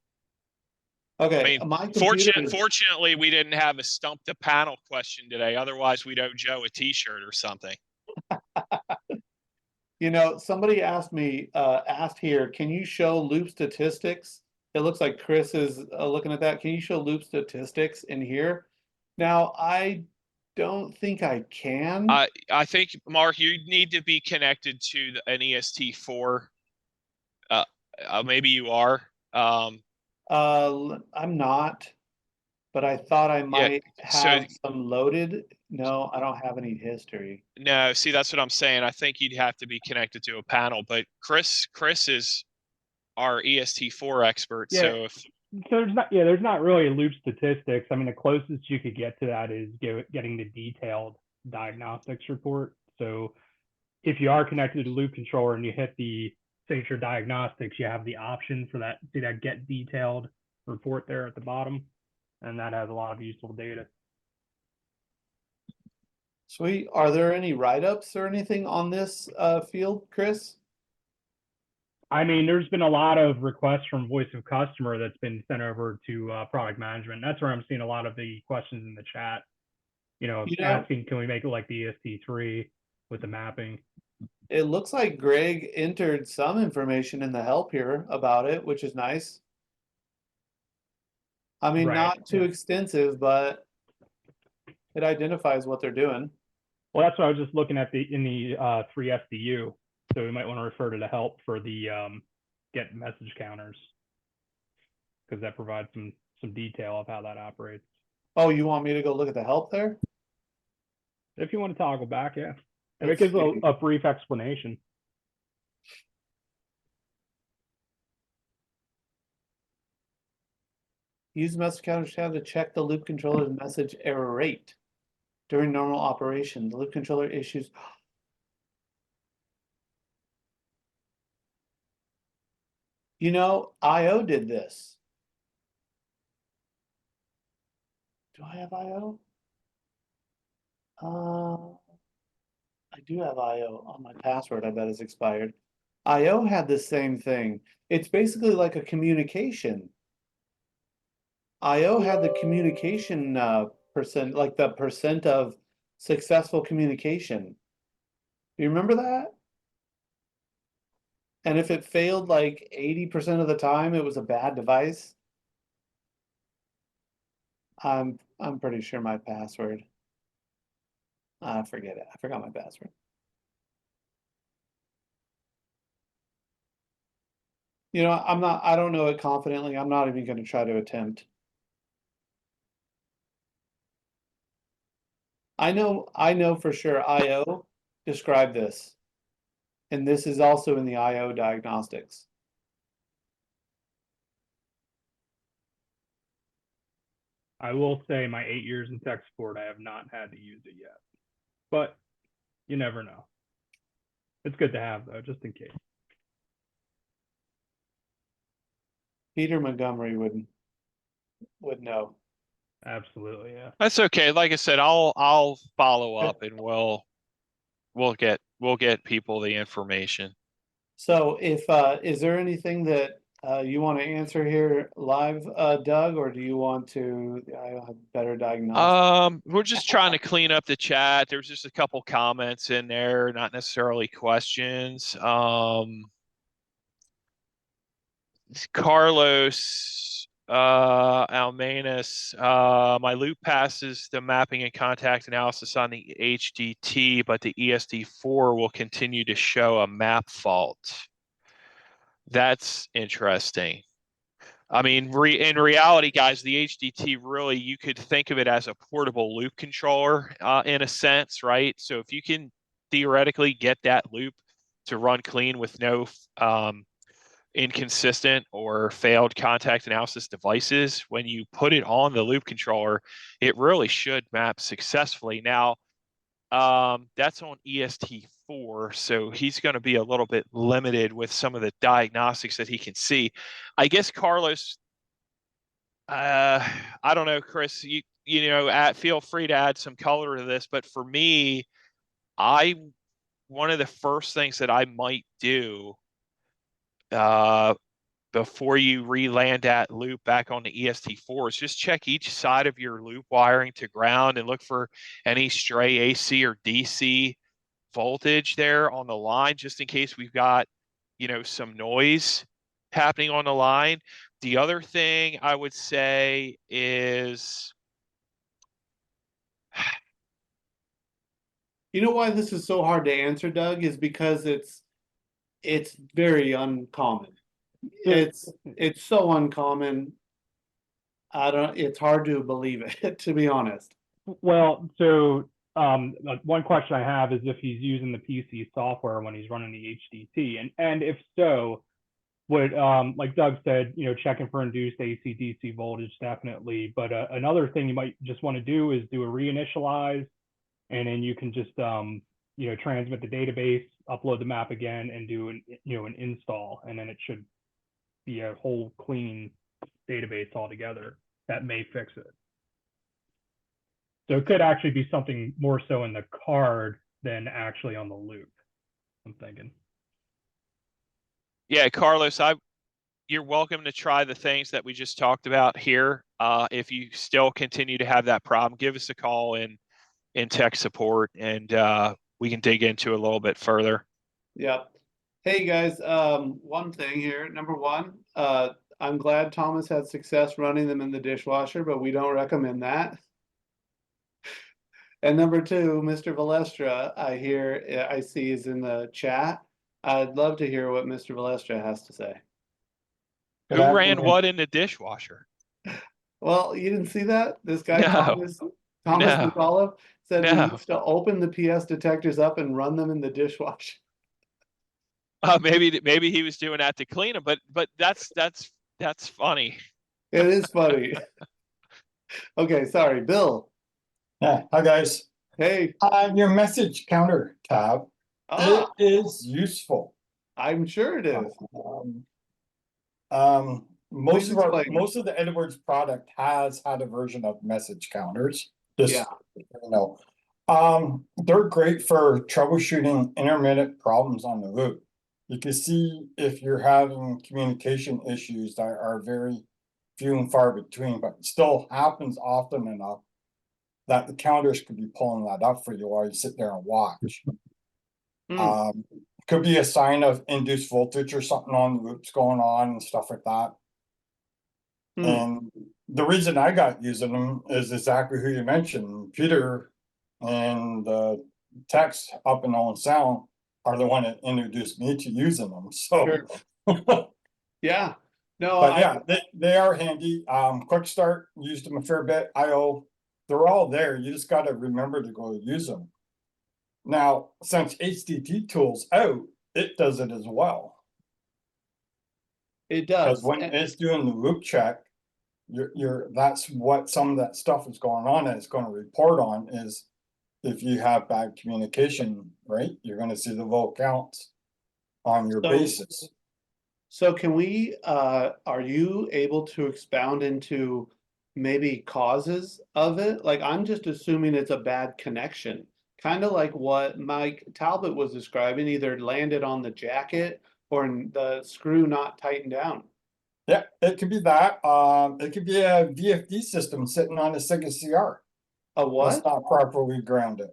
I Okay, mean, my computer fortunately, we didn't have a stump the panel question today. Otherwise, we'd owe Joe a T-shirt or something. You know, somebody asked here, can you show loop statistics? It looks like Chris is looking at that. Can you show loop statistics in here? Now, I don't think I can. I think, Mark, you need to be connected to an EST4. Maybe you are. I'm not, but I thought I Yeah, might so have some loaded. No, I don't have any history. no, see, that's what I'm saying. I think you'd have to be connected to a panel, but Chris is our EST4 expert. Yeah. So if So there's not really loop statistics. I mean, the closest you could get to that is getting the detailed diagnostics report. So if you are connected to the loop controller and you hit the signature diagnostics, you have the option for that, see that get detailed report there at the bottom. And that has a lot of useful data. Sweet. Are there any write-ups or anything on this field, Chris? I mean, there's been a lot of requests from voice of customer that's been sent over to product management. That's where I'm seeing a lot of the questions in the chat, asking, can we make it like the EST3 with the mapping? It looks like Greg entered some information in the help here about it, which is nice. I mean, Right, not too yeah. extensive, but it identifies what they're doing. Well, that's what I was just looking at in the 3FDU. So we might want to refer to the help for the get message counters, because that provides some detail of how that operates. Oh, you want me to go look at the help there? If you want to toggle back, yeah. And it Let's gives see. a brief explanation. Use message counter tab to check the loop controller's message error rate during normal operation. The loop controller issues. You know, IO did this. Do I have IO? I do have IO on my password. I bet it's expired. IO had the same thing. It's basically like a communication. IO had the communication percent, like the percent of successful communication. Do you remember that? And if it failed like 80% of the time, it was a bad device. I'm pretty sure my password. I forget it. I forgot my password. You know, I don't know it confidently. I'm not even going to try to attempt. I know for sure IO described this. And this is also in the IO diagnostics. I will say my 8 years in tech support, I have not had to use it yet, but you never know. It's good to have though, just in case. Peter Montgomery would know. Absolutely, yeah. that's okay. Like I said, I'll follow up and we'll get people the information. So if is there anything that you want to answer here live, Doug, or do you want to have better diagnostics? We're just trying to clean up the chat. There's just a couple comments in there, not necessarily questions. Carlos Almanis, my loop passes the mapping and contact analysis on the HDT, but the EST4 will continue to show a map fault. That's interesting. I mean, in reality, guys, the HDT really, you could think of it as a portable loop controller in a sense, right? So if you can theoretically get that loop to run clean with no inconsistent or failed contact analysis devices, when you put it on the loop controller, it really should map successfully. Now, That's on EST4, so he's going to be a little bit limited with some of the diagnostics that he can see. I guess Carlos, I don't know, Chris, feel free to add some color to this, but for me, one of the first things that I might do before you re-land that loop back on the EST4 is just check each side of your loop wiring to ground and look for any stray AC or DC voltage there on the line, just in case we've got, some noise happening on the line. The other thing I would say is, You know why this is so hard to answer, Doug, is because it's very uncommon. It's so uncommon. It's hard to believe it, to be honest. Well, so one question I have is if he's using the PC software when he's running the HDT, and if so, would like Doug said, checking for induced AC/DC voltage definitely. But another thing you might just want to do is do a reinitialize, and then you can just transmit the database, upload the map again, and do an install, and then it should be a whole clean database altogether. That may fix it. So it could actually be something more so in the card than actually on the loop, I'm thinking. yeah, Carlos, you're welcome to try the things that we just talked about here. If you still continue to have that problem, give us a call in tech support, and we can dig into it a little bit further. Yep. Hey guys, one thing here. Number one, I'm glad Thomas had success running them in the dishwasher, but we don't recommend that. And number two, Mr. Valestra, I see is in the chat. I'd love to hear what Mr. Valestra has to say. Who ran what in the dishwasher? Well, you didn't see that? This guy, No. Thomas No. McAuliffe, said he No. used to open the PS detectors up and run them in the dishwasher. Maybe he was doing that to clean them, but that's funny. It is funny. Okay, sorry, Bill. Yeah, hi guys. Hey. Your message counter tab, it is useful. I'm sure it is. Most of the Edwards product has had a version of message counters. They're great for troubleshooting intermittent problems on the loop. You can see if you're having communication issues that are very few and far between, but it still happens often enough that the counters could be pulling that up for you while you sit there and watch. Could be a sign of induced voltage or something on the loops going on and stuff like that. And the reason I got using them is exactly who you mentioned. Peter and Tex up in Owen Sound are the one that introduced me to using them. So yeah. No, but yeah, they are handy. Quick Start used them a fair bit. IO, they're all there. You just got to remember to go use them. Now, since HDT tool's out, it does it as well. It does. Because when it's doing the loop check, that's what some of that stuff is going on, and it's going to report on is if you have bad communication, right? You're going to see the volt counts on your basis. So can we, are you able to expound into maybe causes of it? Like, I'm just assuming it's a bad connection, kind of like what Mike Talbot was describing, either landed on the jacket or the screw not tightened down. Yeah, it could be that. It could be a VFD system sitting on a SIGA-CR. A what? That's not properly grounded.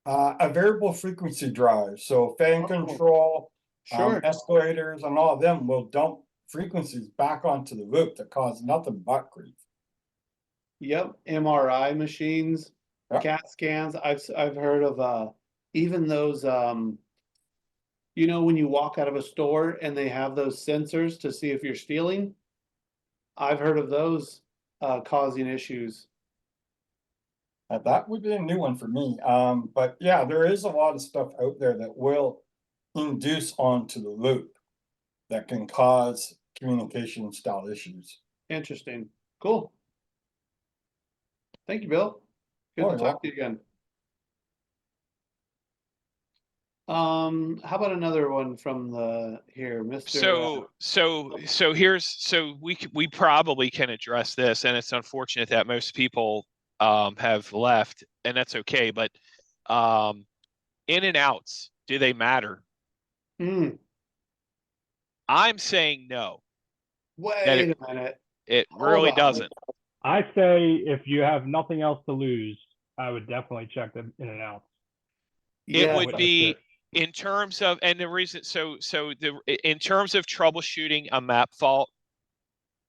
A variable frequency drive. So fan control, escalators, and all of them will dump frequencies back onto the loop that cause nothing but grief. Yep, MRI machines, CAT scans. I've heard of even those when you walk out of a store and they have those sensors to see if you're stealing. I've heard of those causing issues. That would be a new one for me. But yeah, there is a lot of stuff out there that will induce onto the loop that can cause communication style issues. Interesting. Cool. Thank you, Bill. Good to talk to you again. How about another one from here, Mr. So we probably can address this, and it's unfortunate that most people have left, and that's okay, but in and outs, do they matter? I'm saying no. Wait a minute. It Hold really on. doesn't. I say if you have nothing else to lose, I would definitely check them in and out. It Yeah, would be in terms of, and the reason, in terms of troubleshooting a map fault,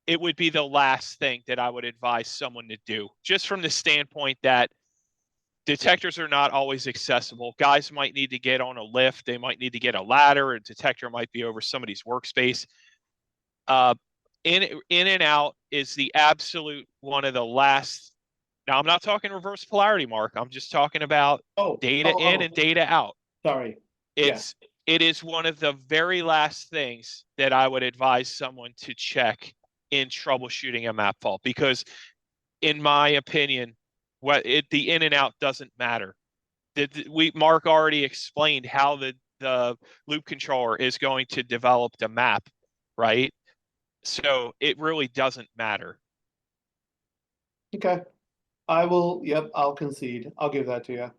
it would be the last thing that I would advise someone to do, just from the standpoint that detectors are not always accessible. Guys might need to get on a lift. They might need to get a ladder. A detector might be over somebody's workspace. In and out is the absolute one of the last. Now, I'm not talking reverse polarity, Mark. I'm just talking about data in and data out. Sorry. It is one of the very last things that I would advise someone to check in troubleshooting a map fault, because in my opinion, the in and out doesn't matter. Mark already explained how the loop controller is going to develop the map, right? So it really doesn't matter. Okay. I'll concede. I'll give that to you.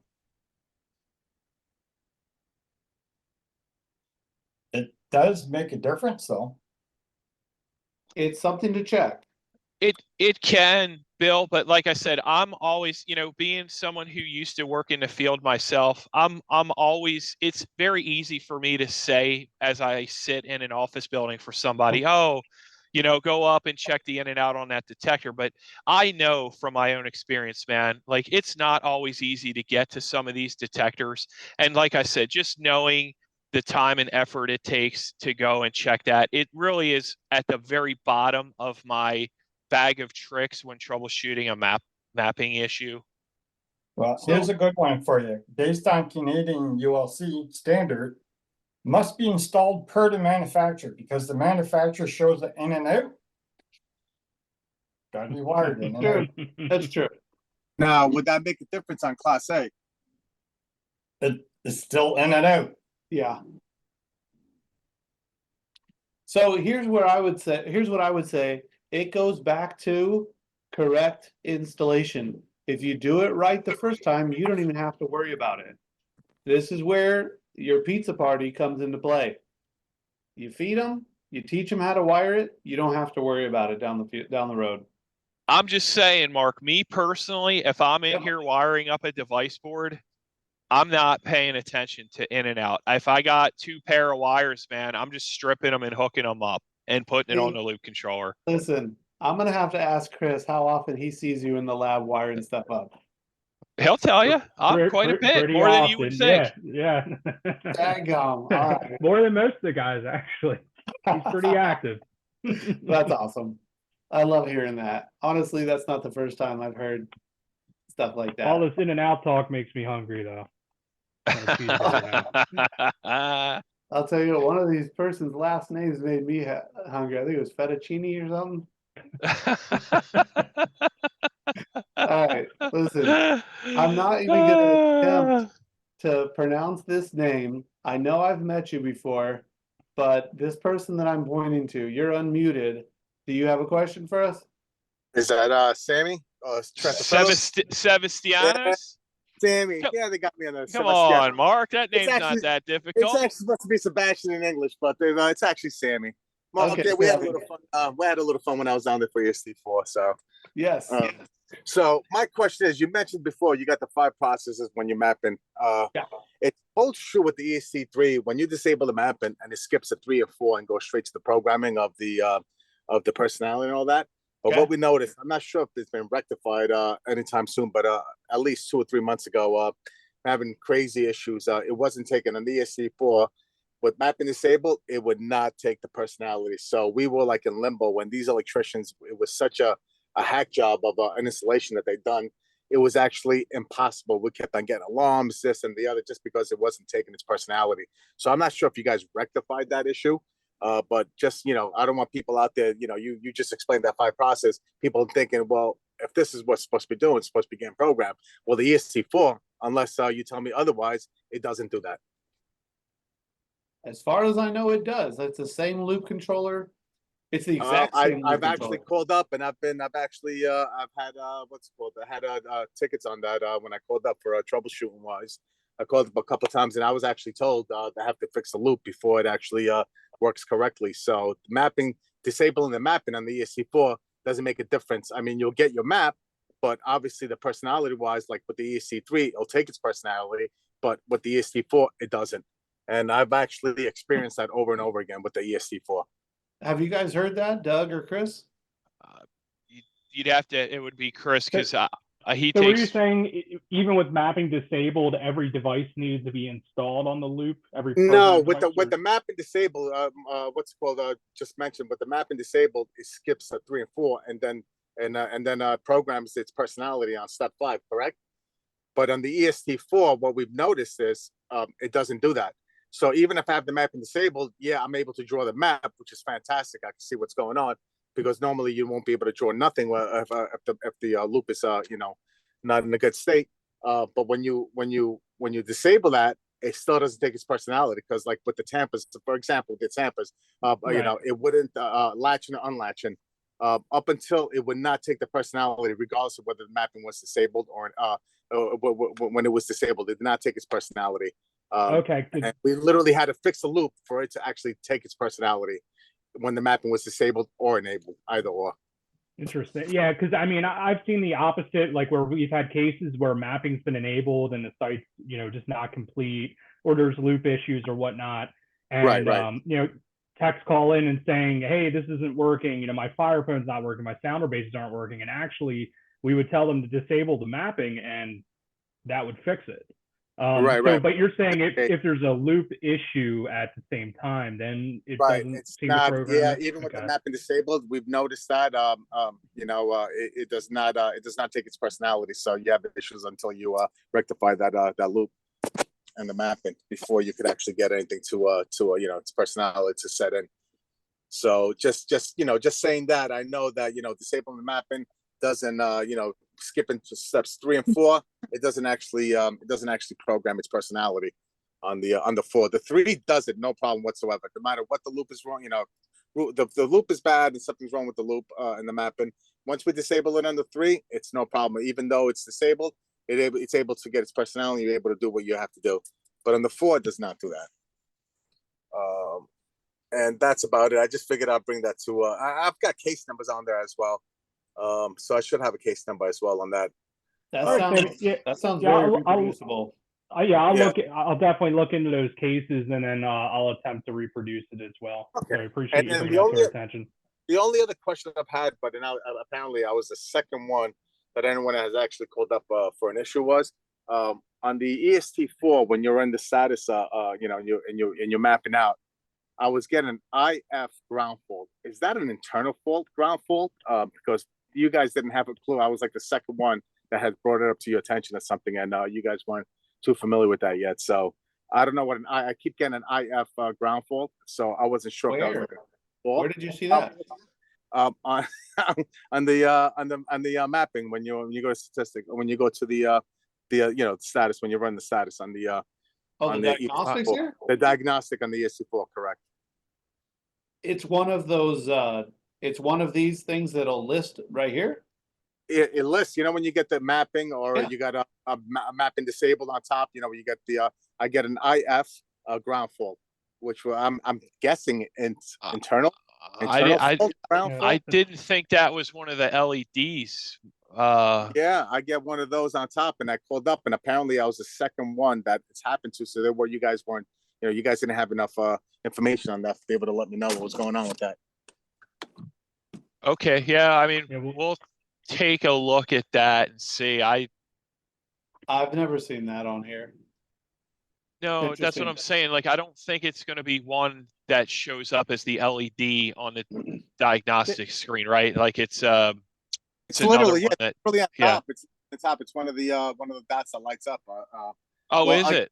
It does make a difference, though. It's something to check. It can, Bill, but like I said, I'm always, being someone who used to work in the field myself, I'm always, it's very easy for me to say as I sit in an office building for somebody, go up and check the in and out on that detector. But I know from my own experience, man, like it's not always easy to get to some of these detectors. And like I said, just knowing the time and effort it takes to go and check that, it really is at the very bottom of my bag of tricks when troubleshooting a mapping issue. Well, here's a good one for you. Based on Canadian ULC standard, must be installed per the manufacturer because the manufacturer shows it in and out. Gotta be wired in and out. That's true. Now, would that make a difference on Class A? It's still in and out. Yeah. So here's what I would say. It goes back to correct installation. If you do it right the first time, you don't even have to worry about it. This is where your pizza party comes into play. You feed them, you teach them how to wire it. You don't have to worry about it down the road. I'm just saying, Mark, me personally, if I'm in here wiring up a device board, I'm not paying attention to in and out. If I got 2 pair of wires, man, I'm just stripping them and hooking them up and putting it on the loop controller. Listen, I'm going to have to ask Chris how often he sees you in the lab wiring stuff up. He'll tell you. I'm quite a bit, more than you would think. Yeah. Daggum. All right. More than most of the guys, actually. He's pretty active. That's awesome. I love hearing that. Honestly, that's not the first time I've heard stuff like that. All this in and out talk makes me hungry, though. I'll tell you, one of these person's last names made me hungry. I think it was fettuccine or something. All right, listen, I'm not even going to attempt to pronounce this name. I know I've met you before, but this person that I'm pointing to, you're unmuted. Do you have a question for us? Is that Sammy? Sebastianos? Sammy. Yeah, they got me on the Come on, Mark. That name's not that difficult. It's actually supposed to be Sebastian in English, but it's actually Sammy. Well, okay, we had a little fun. We had a little fun when I was down there for EST4. So yes. So my question is, you mentioned before you got the 5 processes when you're mapping. It holds true with the EST3 when you disable the mapping and it skips a 3 or 4 and goes straight to the programming of the personality and all that. But what we noticed, I'm not sure if it's been rectified anytime soon, but at least 2 or 3 months ago, having crazy issues. It wasn't taken on the EST4. With mapping disabled, it would not take the personality. So we were like in limbo when these electricians, it was such a hack job of an installation that they'd done. It was actually impossible. We kept on getting alarms, this and the other, just because it wasn't taking its personality. So I'm not sure if you guys rectified that issue. But just, I don't want people out there, you just explained that 5 process, people thinking, well, if this is what's supposed to be doing, it's supposed to be getting programmed. Well, the EST4, unless you tell me otherwise, it doesn't do that. As far as I know, it does. That's the same loop controller. It's the exact same loop I've actually controller. called up and I've actually I've had what's it called? I had tickets on that when I called up for troubleshooting wise. I called up a couple of times and I was actually told they have to fix the loop before it actually works correctly. So disabling the mapping on the EST4 doesn't make a difference. I mean, you'll get your map, but obviously the personality wise, like with the EST3, it'll take its personality, but with the EST4, it doesn't. And I've actually experienced that over and over again with the EST4. Have you guys heard that, Doug or Chris? You'd have to. It would be Chris because he So were you takes. saying even with mapping disabled, every device needs to be installed on the loop? Every No, program with device, the mapping disabled, what's it called? Just mentioned, but the mapping disabled, it skips 3 and 4, and then programs its personality on step 5, correct? But on the EST4, what we've noticed is it doesn't do that. So even if I have the mapping disabled, yeah, I'm able to draw the map, which is fantastic. I can see what's going on because normally you won't be able to draw nothing if the loop is not in a good state. But when you disable that, it still doesn't take its personality because like with the tampers, for example, the tampers, Right. it wouldn't latching or unlatching up until it would not take the personality, regardless of whether the mapping was disabled or when it was disabled, it did not take its personality. Okay. And we literally had to fix the loop for it to actually take its personality when the mapping was disabled or enabled, either or. Interesting. Yeah, because I mean, I've seen the opposite, like where we've had cases where mapping's been enabled and the site's, just not complete, or there's loop issues or whatnot. And, Right. techs call in and saying, hey, this isn't working. My fire phone's not working. My sounder bases aren't working. And actually, we would tell them to disable the mapping and that would fix it. Right. But you're saying if there's a loop issue at the same time, then it Right. doesn't It's seem to not, program it? even with the Okay. mapping disabled, we've noticed that, it does not take its personality. So you have issues until you rectify that loop and the mapping before you could actually get anything to its personality to set in. So just saying that, I know that, disabling the mapping doesn't, skipping to steps 3 and 4, it doesn't actually program its personality on the 4. The 3 does it, no problem whatsoever. No matter what the loop is wrong, the loop is bad and something's wrong with the loop and the mapping. Once we disable it on the 3, it's no problem. Even though it's disabled, it's able to get its personality, you're able to do what you have to do. But on the 4, it does not do that. And that's about it. I just figured I'd bring that to I've got case numbers on there as well. So I should have a case number as well on that. That All right, sounds Sammy. Yeah, that sounds yeah, very I'll- reproducible. I'll Yeah. I'll definitely look into those cases and then I'll attempt to reproduce it as well. Okay. So I appreciate And you then bringing that to our attention. The only other question I've had, but now apparently I was the second one that anyone has actually called up for an issue was on the EST4 when you're in the status, you're mapping out. I was getting IF ground fault. Is that an internal fault, ground fault? Because you guys didn't have a clue. I was like the second one that had brought it up to your attention or something, and you guys weren't too familiar with that yet. So I don't know what I keep getting an IF ground fault, so I wasn't sure if that was like a fault. Where did you see that? On on the mapping when you go to statistic, when you go to the status, when you run the status on the the diagnostics here? the diagnostic on the EST4, correct? It's one of those it's one of these things that'll list right here. It lists, when you get the mapping or Yeah. you got a mapping disabled on top, you get the I get an IF ground fault, which I'm guessing it's internal. I didn't think that was one of the LEDs. Yeah, I get one of those on top, and I called up, and apparently I was the second one that it's happened to. So there were you guys weren't, you guys didn't have enough information on that to be able to let me know what was going on with that. Okay, yeah, I mean, we'll take a look at that and see. I've never seen that on here. No, that's what I'm saying. Like, I don't think it's going to be one that shows up as the LED on the diagnostic screen, right? Like it's literally, one that, really on top. It's the top. It's one of the dots that lights up. Is it?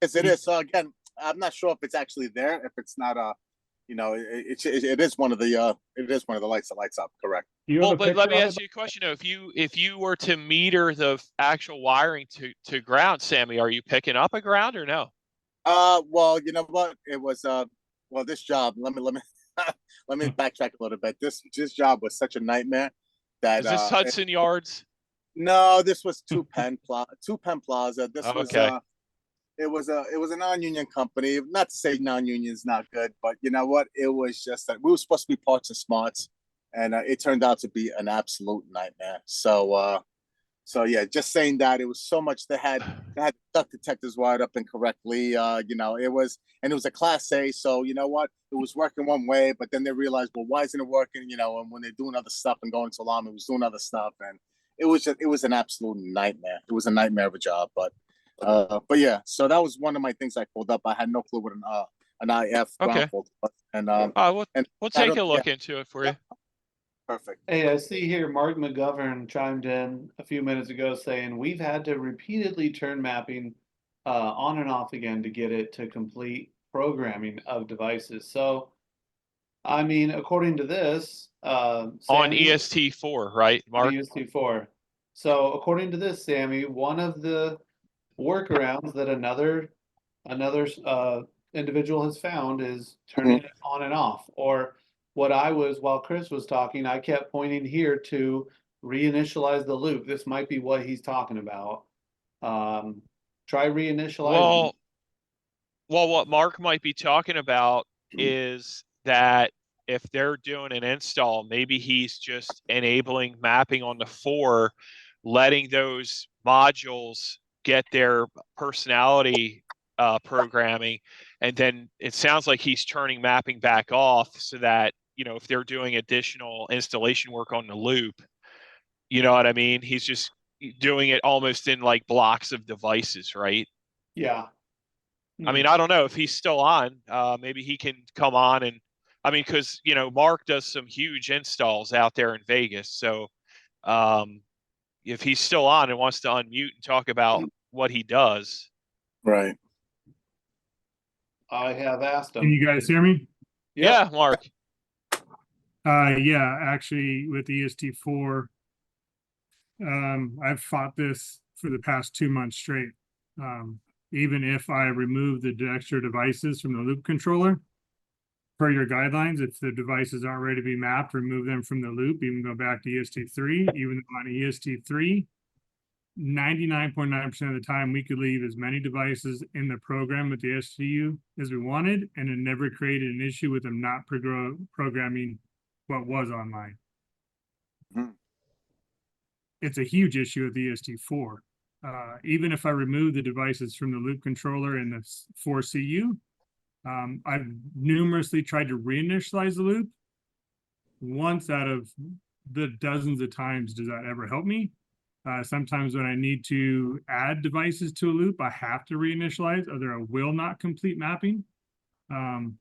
Yes, it is. So again, I'm not sure if it's actually there. If it's not, it is one of the lights that lights up. Correct. Well, but let me ask you a question though. If you were to meter the actual wiring to ground, Sammy, are you picking up a ground or no? Well, you know what? It was well, this job. Let me let me backtrack a little bit. This job was such a nightmare that Is this Hudson Yards? no, this was Two Penn Plaza. This was Okay. it was a non-union company. Not to say non-union is not good, but you know what? It was just that we were supposed to be parts and smarts, and it turned out to be an absolute nightmare. So yeah, just saying that it was so much. They had duct detectors wired up incorrectly. You know, it was a Class A. So you know what? It was working one way, but then they realized, well, why isn't it working? You know, and when they're doing other stuff and going to alarm, it was doing other stuff, and it was an absolute nightmare. It was a nightmare of a job, but yeah. So that was one of my things I pulled up. I had no clue what an IF ground fault was, and we'll take a look into it for you. Perfect. Hey, I see here Mark McGovern chimed in a few minutes ago saying we've had to repeatedly turn mapping on and off again to get it to complete programming of devices. So, I mean, according to this, On Sammy, EST4, right, Mark? EST4. So, according to this, Sammy, one of the workarounds that another individual has found is turning it on and off. Or what I was, while Chris was talking, I kept pointing here to reinitialize the loop. This might be what he's talking about. Try reinitializing. Well, what Mark might be talking about is that if they're doing an install, maybe he's just enabling mapping on the 4, letting those modules get their personality programming, and then it sounds like he's turning mapping back off so that, you know, if they're doing additional installation work on the loop, you know what I mean? He's just doing it almost in like blocks of devices, right? Yeah. I mean, I don't know if he's still on. Maybe he can come on and, I mean, because, you know, Mark does some huge installs out there in Vegas. So if he's still on and wants to unmute and talk about what he does. Right. I have asked him. Can you guys hear me? Yep. Yeah, Mark. Yeah, actually with EST4, I've fought this for the past 2 months straight. Even if I remove the extra devices from the loop controller, per your guidelines, if the devices aren't ready to be mapped, remove them from the loop, even go back to EST3, even on EST3, 99.9% of the time, we could leave as many devices in the program with the SCU as we wanted, and it never created an issue with them not programming what was online. It's a huge issue with the EST4. Even if I remove the devices from the loop controller in the 4CU, I've numerously tried to reinitialize the loop. Once out of the dozens of times does that ever help me. Sometimes when I need to add devices to a loop, I have to reinitialize, or I will not complete mapping. And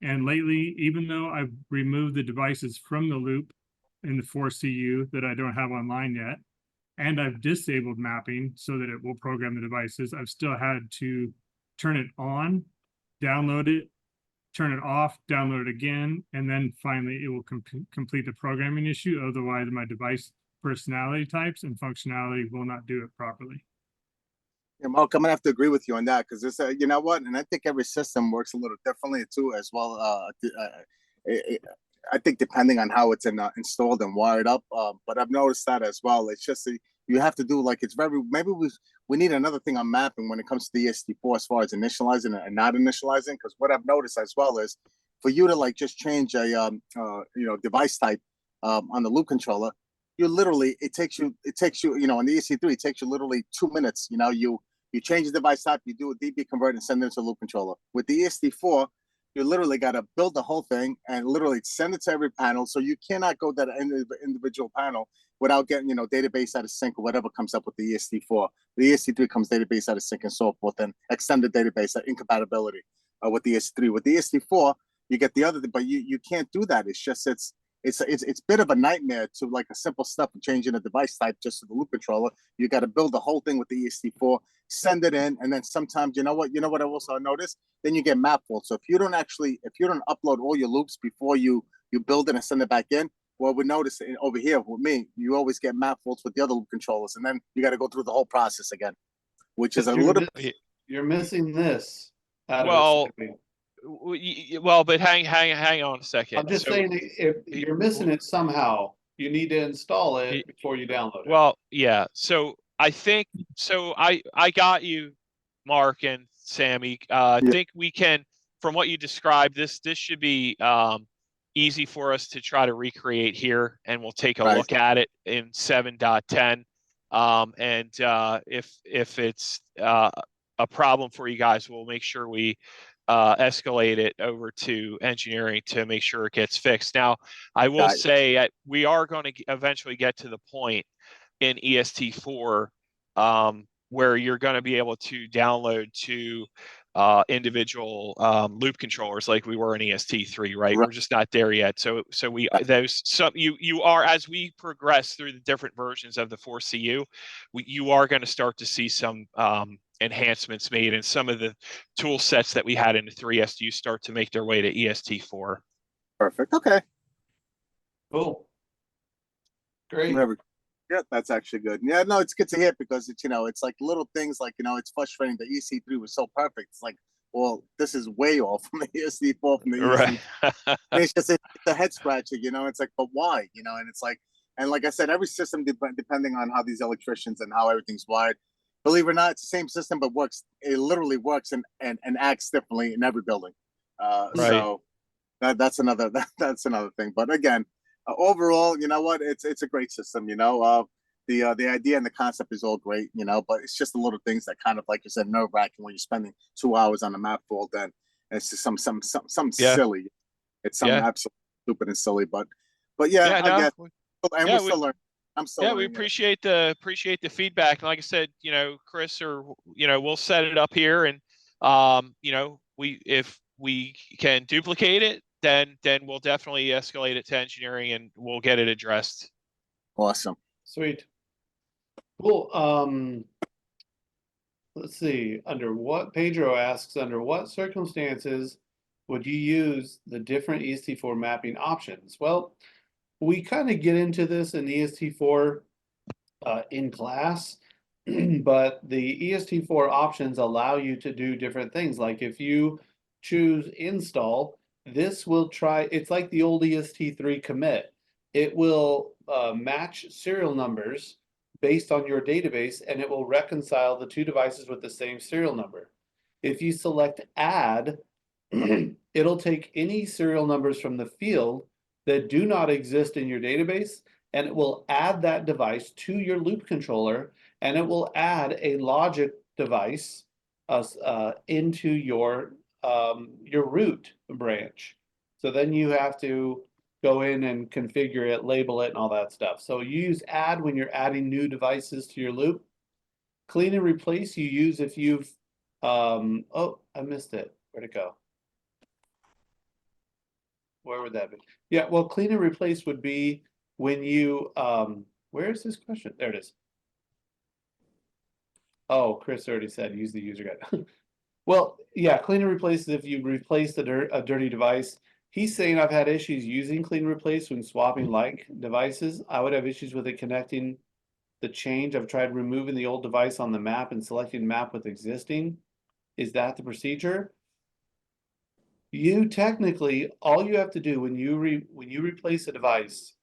lately, even though I've removed the devices from the loop in the 4CU that I don't have online yet, and I've disabled mapping so that it will program the devices, I've still had to turn it on, download it, turn it off, download it again, and then finally it will complete the programming issue. Otherwise, my device personality types and functionality will not do it properly. Yeah, Mark, I'm gonna have to agree with you on that because it's you know what, and I think every system works a little differently too, as well. I think depending on how it's installed and wired up, but I've noticed that as well. It's just you have to do like it's very maybe we need another thing on mapping when it comes to the EST4 as far as initializing and not initializing. Because what I've noticed as well is for you to like just change a you know device type on the loop controller, you literally it takes you you know on the EST3 it takes you literally 2 minutes. You know you change the device type, you do a DB convert and send it to a loop controller. With the EST4, you literally got to build the whole thing and literally send it to every panel. So you cannot go to the individual panel without getting, you know, database out of sync or whatever comes up with the EST4. The EST3 comes database out of sync and so forth, and extended database incompatibility with the EST3. With the EST4, you get the other, but you can't do that. It's just it's a bit of a nightmare to like a simple step of changing a device type just to the loop controller. You got to build the whole thing with the EST4, send it in, and then sometimes you know what I also noticed, then you get map faults. So if you don't upload all your loops before you build it and send it back in, well, we notice over here with me, you always get map faults with the other loop controllers, and then you got to go through the whole process again, which is a little. You're missing this. out of Well, it. well, but hang on a second. I'm just So, saying, if you're missing it somehow, you need to install y- it before you download it. well, yeah. So I think so. I got you, Mark and Sammy. I Yeah. think we can, from what you described, this should be easy for us to try to recreate here, and we'll take a Right. look at it in 7.10. And if it's a problem for you guys, we'll make sure we escalate it over to engineering to make sure it gets fixed. Now, I will Got it. say we are going to eventually get to the point in EST4 where you're going to be able to download to individual loop controllers like we were in EST3, right? Right. We're just not there yet. So we those some you are, as we progress through the different versions of the 4CU, you are going to start to see some enhancements made, and some of the tool sets that we had in the 3SU start to make their way to EST4. Perfect. Okay. Cool. Great. Whatever. Yeah, that's actually good. Yeah, no, it's good to hear because it's, it's like little things like, it's frustrating. The EC3 was so perfect. It's like, well, this is way off from the EST4 from the Right. EST. It's just it's a head scratcher, it's like, but why? And it's like, and like I said, every system, depending on how these electricians and how everything's wired, believe it or not, it's the same system, but works. It literally works and acts differently in every building. Right. So that's another thing. But again, overall, you know what? It's a great system. The idea and the concept is all great. But it's just the little things that kind of, like you said, nerve wracking when you're spending 2 hours on a map all then. And it's just some Yeah. silly. It's something Yeah. absolutely stupid and silly. But yeah, Yeah, I no, get. And yeah, we're still learning. I'm still yeah, learning. we appreciate the feedback. And like I said, Chris, or we'll set it up here, and if we can duplicate it, then we'll definitely escalate it to engineering and we'll get it addressed. Awesome. Sweet. Cool. Let's see. Pedro asks, under what circumstances would you use the different EST4 mapping options? Well, we kind of get into this in EST4 in class, but the EST4 options allow you to do different things. Like if you choose install, this will it's like the old EST3 commit. It will match serial numbers based on your database, and it will reconcile the two devices with the same serial number. If you select add, it'll take any serial numbers from the field that do not exist in your database, and it will add that device to your loop controller, and it will add a logic device into your root branch. So then you have to go in and configure it, label it, and all that stuff. So you use add when you're adding new devices to your loop. Clean and replace you use if you've oh, I missed it. Where'd it go? Where would that be? Yeah, well, clean and replace would be when you where is this question? There it is. Oh, Chris already said use the user guide. Well, yeah, clean and replace is if you replace a dirty device. He's saying I've had issues using clean and replace when swapping like devices. I would have issues with it connecting the change. I've tried removing the old device on the map and selecting map with existing. Is that the procedure? You technically, all you have to do when you replace a device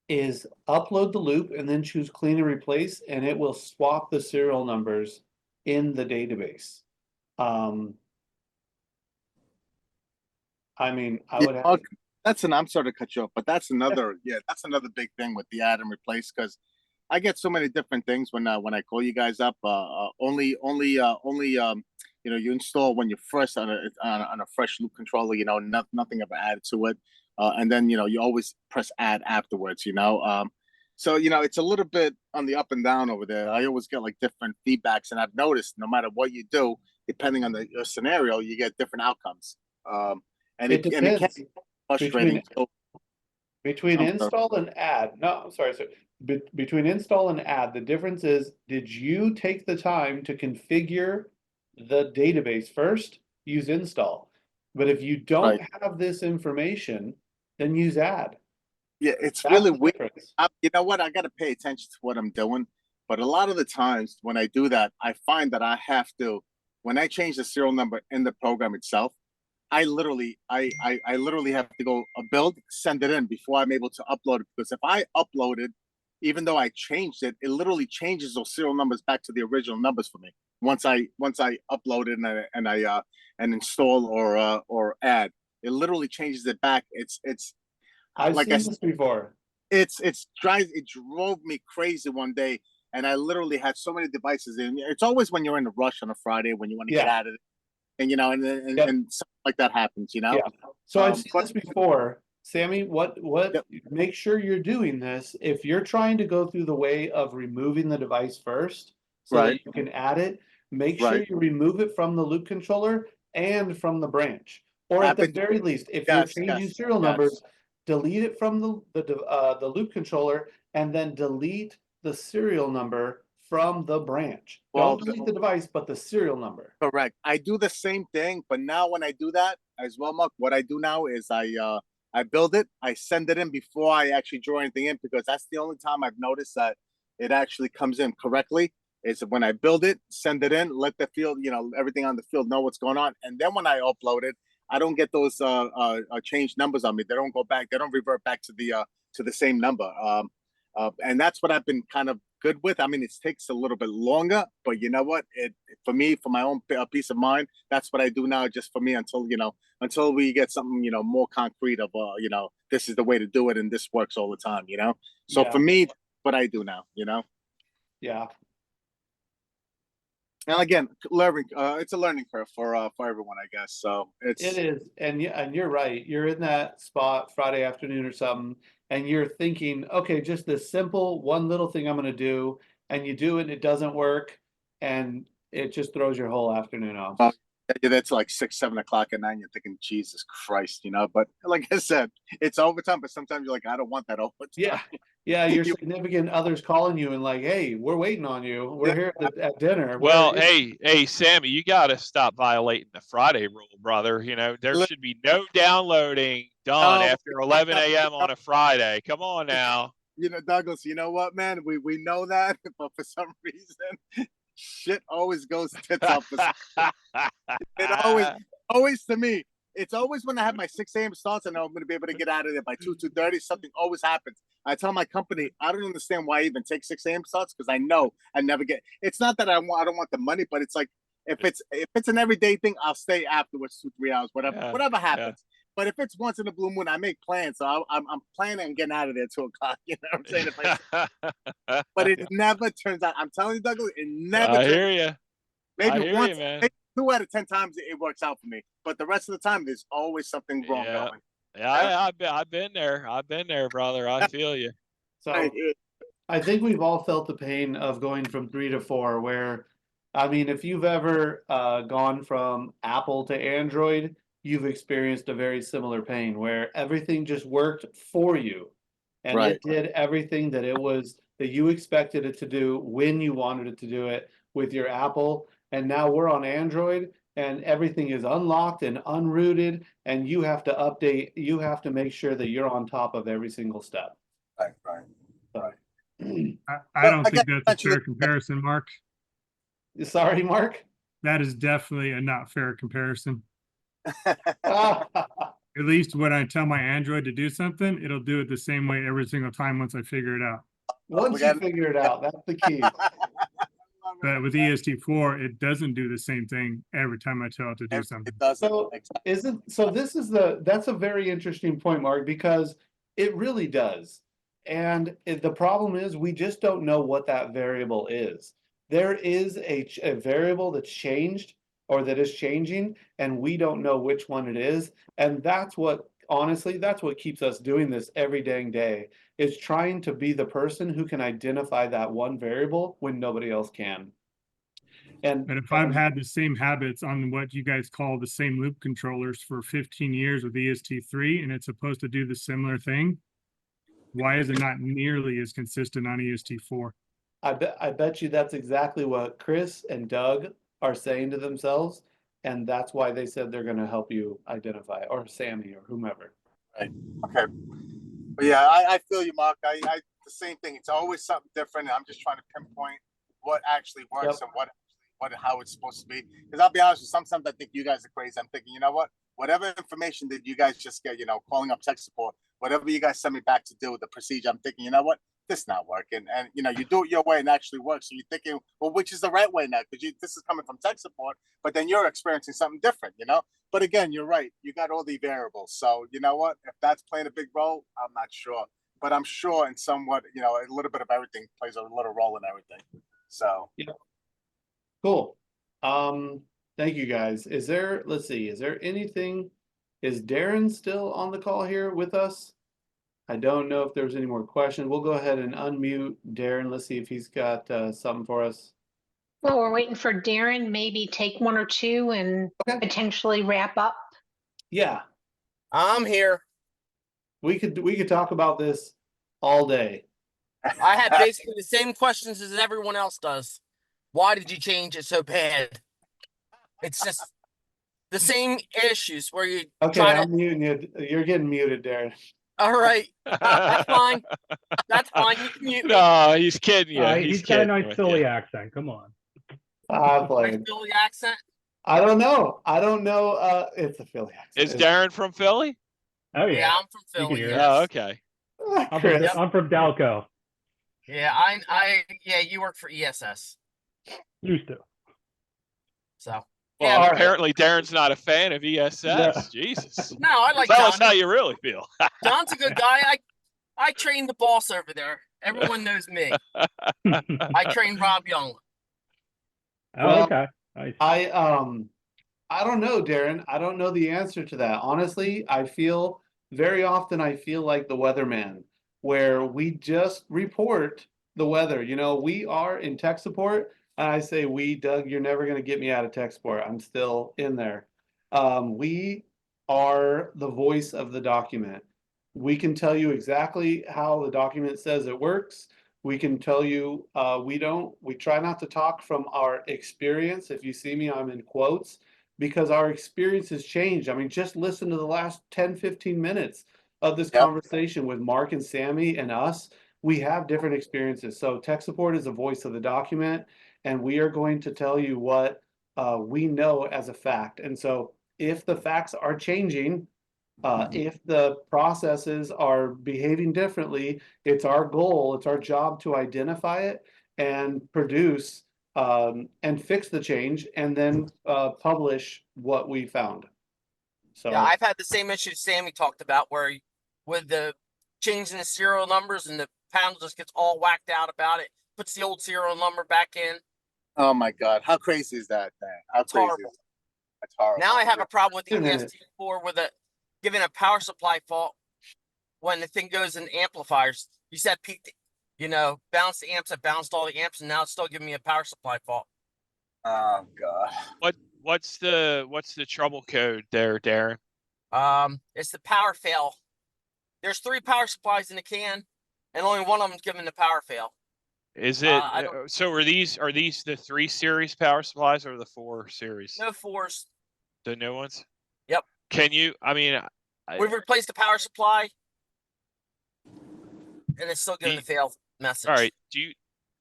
is upload the loop and then choose clean and replace, and it will swap the serial numbers in the database. I mean, I would have. I'm sorry to cut you off, but that's another big thing with the add and replace, because I get so many different things when I call you guys up. Only you install when you're first on a fresh loop controller. Nothing ever added to it, and then you always press add afterwards. So it's a little bit on the up and down over there. I always get like different feedbacks, and I've noticed no matter what you do, depending on your scenario, you get different outcomes. And it depends. can be frustrating. Between I'm install and add, no, I'm sorry. So between install and add, the difference is, did you take the time to configure the database first? Use install. But if you don't have this information, then use add. Yeah, it's That's really the weird. difference. You know what? I got to pay attention to what I'm doing. But a lot of the times when I do that, I find that I have to when I change the serial number in the program itself, I literally have to go build, send it in before I'm able to upload it. Because if I upload it, even though I changed it, it literally changes those serial numbers back to the original numbers for me. Once I upload it and install or add, it literally changes it back. It's I've like seen this before. it drove me crazy one day, and I literally had so many devices in. It's always when you're in a rush on a Friday when you want to get out of it, and and something like that happens, Yeah. So I've seen but- this before. Sammy, what Yep. make sure you're doing this. If you're trying to go through the way of removing the device first so that Right. you can add it, make sure Right. you remove it from the loop controller and from the branch. Or at the Happened- very least, if Yes, you're changing yes, serial yes. numbers, delete it from the loop controller and then delete the serial number from the branch. Well, Don't delete the device, but the serial number. Correct. I do the same thing, but now when I do that as well, Mark, what I do now is I build it, I send it in before I actually draw anything in, because that's the only time I've noticed that it actually comes in correctly. Is when I build it, send it in, let the field, everything on the field know what's going on, and then when I upload it, I don't get those changed numbers on me. They don't go back. They don't revert back to the same number. And that's what I've been kind of good with. I mean, it takes a little bit longer, but you know what? For me, for my own peace of mind, that's what I do now, just for me, until we get something more concrete of this is the way to do it and this works all the time. So Yeah. for me, what I do now. Yeah. And again, learning, it's a learning curve for everyone, I guess. So It is, and you're right. You're in that spot Friday afternoon or something, and you're thinking, okay, just this simple one little thing I'm going to do, and you do it, and it doesn't work, and it just throws your whole afternoon off. That's like 6, 7 o'clock at night. And you're thinking, Jesus Christ, But like I said, it's overtime. But sometimes you're like, I don't want that overtime. Yeah, yeah. Your significant other's calling you and like, hey, we're waiting on you. We're here at dinner. Well, Where are you?" hey, Sammy, you got to stop violating the Friday rule, brother. There should be no downloading done after 11 a.m. on a Friday. Come on now. Douglas, you know what, man? We know that, but for some reason, shit always goes tits up. It always to me. It's always when I have my 6 a.m. starts and I'm going to be able to get out of there by 2:30. Something always happens. I tell my company, I don't understand why I even take 6 a.m. starts, because I know I never get. It's not that I don't want the money, but it's like if it's an everyday thing, I'll stay afterwards 2-3 hours, whatever happens. Yeah. But if it's once in a blue moon, I make plans. So I'm planning on getting out of there 2 o'clock. You know what I'm saying? But it never turns out. I'm telling you, Douglas, it never. I hear you. Maybe once, man. maybe 2 out of 10 times it works out for me. But the rest of the time, there's always something wrong going. Yeah, I've been there. I've been there, brother. I feel you. So I think we've all felt the pain of going from 3 to 4, where, I mean, if you've ever gone from Apple to Android, you've experienced a very similar pain where everything just worked for you. And it did everything that you expected it to do when you wanted it to do it with your Apple. And now we're on Android and everything is unlocked and unrooted, and you have to update, you have to make sure that you're on top of every single step. Right. I don't think that's a fair comparison, Mark. Sorry, Mark? That is definitely a not fair comparison. At least when I tell my Android to do something, it'll do it the same way every single time once I figure it out. Once you figure it out, that's the key. But with EST4, it doesn't do the same thing every time I tell it to do something. It doesn't. That's a very interesting point, Mark, because it really does. And the problem is we just don't know what that variable is. There is a variable that's changed or that is changing, and we don't know which one it is. And that's what, honestly, that's what keeps us doing this every dang day, is trying to be the person who can identify that one variable when nobody else can. But if I've had the same habits on what you guys call the same loop controllers for 15 years with EST3, and it's supposed to do the similar thing, why is it not nearly as consistent on EST4? I bet you that's exactly what Chris and Doug are saying to themselves, and that's why they said they're going to help you identify, or Sammy or whomever. Right. Okay. But yeah, I feel you, Mark. I the same thing. It's always something different. I'm just trying to pinpoint what actually works and what how it's supposed to be. Because I'll be honest with you, sometimes I think you guys are crazy. I'm thinking, you know what? Whatever information that you guys just get, calling up tech support, whatever you guys send me back to do, the procedure, I'm thinking, you know what? This not working. And, you do it your way and actually works. So you're thinking, well, which is the right way now? Because this is coming from tech support, but then you're experiencing something different, But again, you're right. You got all the variables. So you know what? If that's playing a big role, I'm not sure. But I'm sure in somewhat, a little bit of everything plays a little role in everything. So. Yeah. Cool. Thank you guys. Let's see, is there anything, is Darren still on the call here with us? I don't know if there's any more questions. We'll go ahead and unmute Darren. Let's see if he's got something for us. Well, we're waiting for Darren, maybe take one or two and potentially wrap up. Yeah, I'm here. we could talk about this all day. I have basically the same questions as everyone else does. Why did you change it so bad? It's just the same issues where you Okay, try to. I'm muting you. You're getting muted, Darren. All right, that's fine. That's fine. You can mute me. No, he's kidding you. He's got a nice Philly accent. Come on. I'm Nice playing. Philly accent. I don't know. It's a Philly accent. Is Darren from Philly? Oh Yeah, yeah. I'm from You can Philly. hear Yes. it. Oh, okay. Chris. I'm from Dalco. Yeah, yeah, you work for ESS, Used to. so. Well, Yeah, apparently Darren's not a fan of ESS. Yeah. Jesus. no, I like Tell John. us how you really feel. John's a good guy. I trained the boss over there. Everyone knows me. I trained Rob Young. Oh, okay. Nice. I don't know, Darren. I don't know the answer to that. Honestly, very often I feel like the weatherman, where we just report the weather. We are in tech support, and I say Doug, you're never going to get me out of tech support. I'm still in there. We are the voice of the document. We can tell you exactly how the document says it works. We can tell you, we try not to talk from our experience. If you see me, I'm in quotes, because our experience has changed. I mean, just listen to the last 10, 15 minutes of this conversation with Mark and Sammy and us. We have different experiences. So tech support is the voice of the document, and we are going to tell you what we know as a fact. And so if the facts are changing, if the processes are behaving differently, it's our goal, it's our job to identify it and produce and fix the change, and then publish what we found. So Yeah, I've had the same issue Sammy talked about, where with the changing the serial numbers and the panel just gets all whacked out about it, puts the old serial number back in. Oh my God, how crazy is that, man? How It's crazy horrible. is that? That's horrible. Now I have a problem with the Wait a minute. EST4 with giving a power supply fault when the thing goes in amplifiers. You said peak, balance the amps. I balanced all the amps, and now it's still giving me a power supply fault. Oh God. What's the trouble code there, Darren? It's the power fail. There's 3 power supplies in the can, and only one of them's giving the power fail. Is it so are these the 3 series power supplies or the 4 series? No 4s. The new ones? Yep. Can you, We've replaced the power supply, and it's still giving the fail message. All right. Do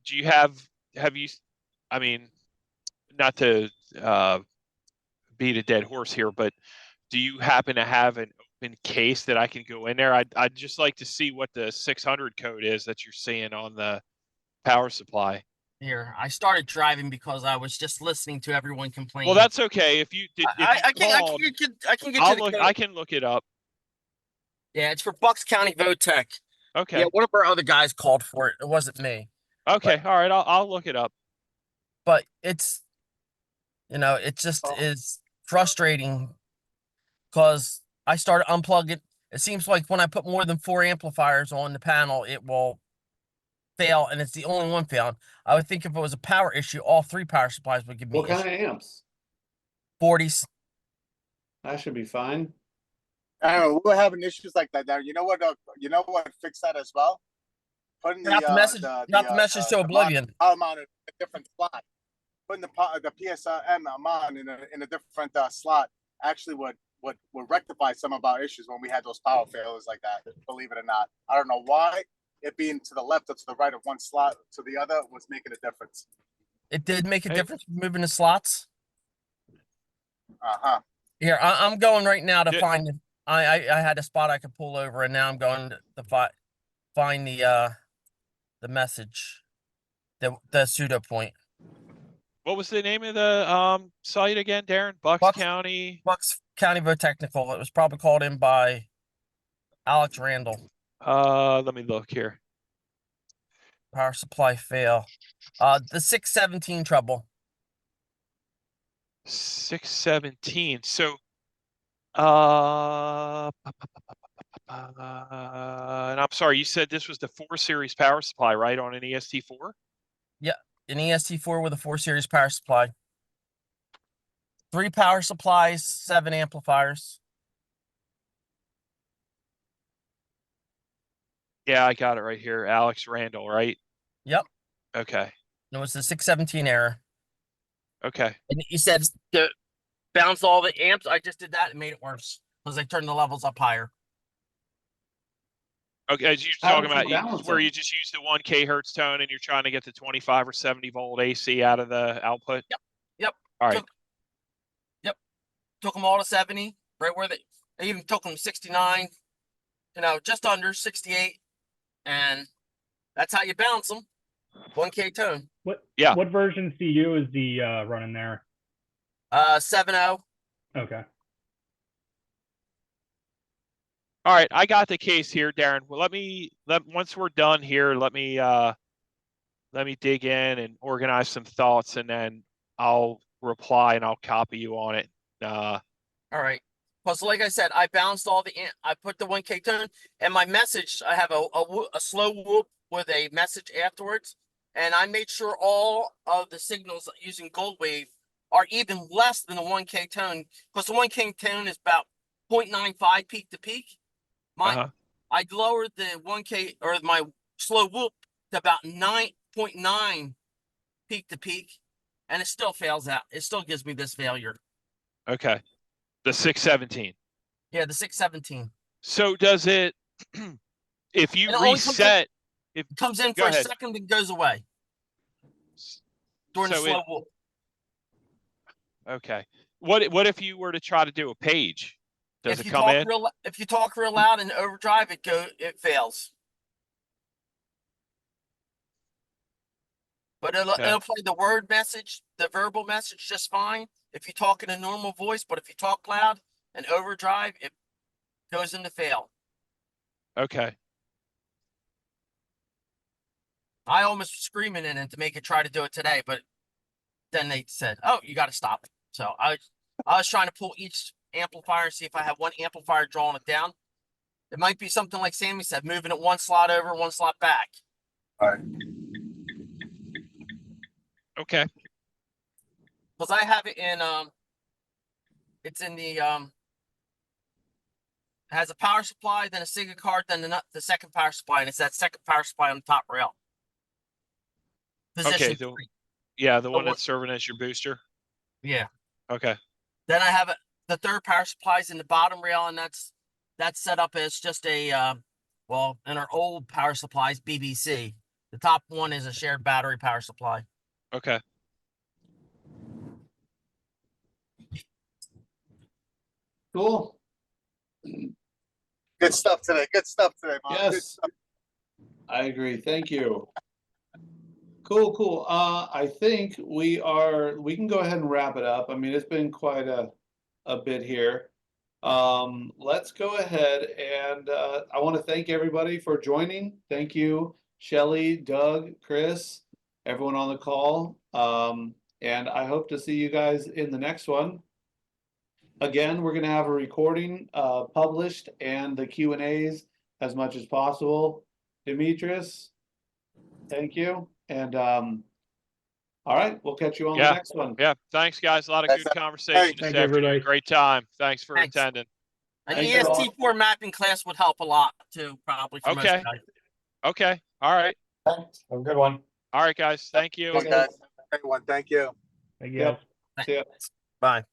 you have you, not to beat a dead horse here, but do you happen to have an open case that I can go in there? I'd just like to see what the 600 code is that you're seeing on the power supply. Here, I started driving because I was just listening to everyone complain. Well, that's okay. If you did, I can get you the code. I can look it up. Yeah, it's for Bucks County VOTEC. Okay. Yeah, one of our other guys called for it. It wasn't me. Okay. All right. I'll look it up. But it's, it just is frustrating because I started unplugging. It seems like when I put more than 4 amplifiers on the panel, it will fail, and it's the only one failing. I would think if it was a power issue, all 3 power supplies would give me what kind of amps? 40s. That should be fine. I don't know. We were having issues like that. Now, you know what fixed that as well? Putting Not the message to oblivion. Power mount in a different slot. Putting the PSM mount in a different slot actually would rectify some of our issues when we had those power failures like that. Believe it or not, I don't know why it being to the left or to the right of one slot to the other was making a difference. It did make a Hey. difference moving the slots. Uh-huh. Here, I'm going right now to Yeah. find it. I had a spot I could pull over, and now I'm going to find the message, the pseudo point. What was the name of the site again, Darren? Bucks County. Bucks County Vote Technical. It was probably called in by Alex Randall. Let me look here. Power supply fail. The 617 trouble. 617. So, and I'm sorry, you said this was the 4 series power supply, right? On an EST4? An EST4 with a 4 series power supply. 3 power supplies, 7 amplifiers. Yeah, I got it right here. Alex Randall, right? Yep. Okay. It was the 617 error. Okay. And he said to bounce all the amps. I just did that and made it worse because I turned the levels up higher. Okay, as you're How talking did you about balance where them? you just use the 1 kHz tone and you're trying to get the 25 or 70 volt AC out of the output? Yep. All right. Took them all to 70, right where I even took them 69, just under 68. And that's how you balance them. 1K tone. What version CU is the running there? 7.0. Okay. All right, I got the case here, Darren. Well, once we're done here, let me dig in and organize some thoughts, and then I'll reply and I'll copy you on it. All right. Because like I said, I balanced all I put the 1K tone and my message, I have a slow whoop with a message afterwards. And I made sure all of the signals using Gold Wave are even less than the 1K tone, because the 1K tone is about 0.95 peak to peak. I lowered the 1K or my slow whoop to about 9.9 peak to peak, and it still fails out. It still gives me this failure. Okay. The 617. Yeah, the 617. So does it, if you And it only reset, it comes in Go for ahead. a second and goes away during the So slow whoop. okay. What if you were to try to do a page? Does it come in? If you talk real loud and overdrive, it fails. But it'll play the word message, the verbal message just fine if you talk in a normal voice. But if you talk loud and overdrive, it goes into fail. Okay. I almost was screaming in it to make it try to do it today, but then they said, "Oh, you got to stop it." So I was trying to pull each amplifier and see if I have one amplifier drawing it down. It might be something like Sammy said, moving it 1 slot over, 1 slot back. All right. Okay. Because I have it in it's in the it has a power supply, then a SIGA card, then the second power supply, and it's that second power supply on the top rail. Position Okay. The one that's serving as your booster. Yeah. Okay. Then I have the third power supply is in the bottom rail, and that's set up as just a in our old power supplies, BBC. The top one is a shared battery power supply. Okay. Cool. Good stuff today. Good stuff today, Mom. Good Yes, stuff. I agree. Thank you. Cool. I think we can go ahead and wrap it up. I mean, it's been quite a bit here. Let's go ahead and I want to thank everybody for joining. Thank you, Shelly, Doug, Chris, everyone on the call. And I hope to see you guys in the next one. Again, we're going to have a recording published and the Q&As as much as possible. Demetrius, thank you. And all right, we'll catch you on the next one. Yeah. Thanks, guys. A lot of good conversation this Thank you, afternoon. everybody. Great time. Thanks for Thanks. attending. An Thanks, everyone. EST4 mapping class would help a lot too, probably for most Okay. guys. Okay. All right. Thanks. Have a good one. All right, guys. Thank you. Good one, guys. Everyone, thank you. Thank you. Yep. guys. See ya. Bye.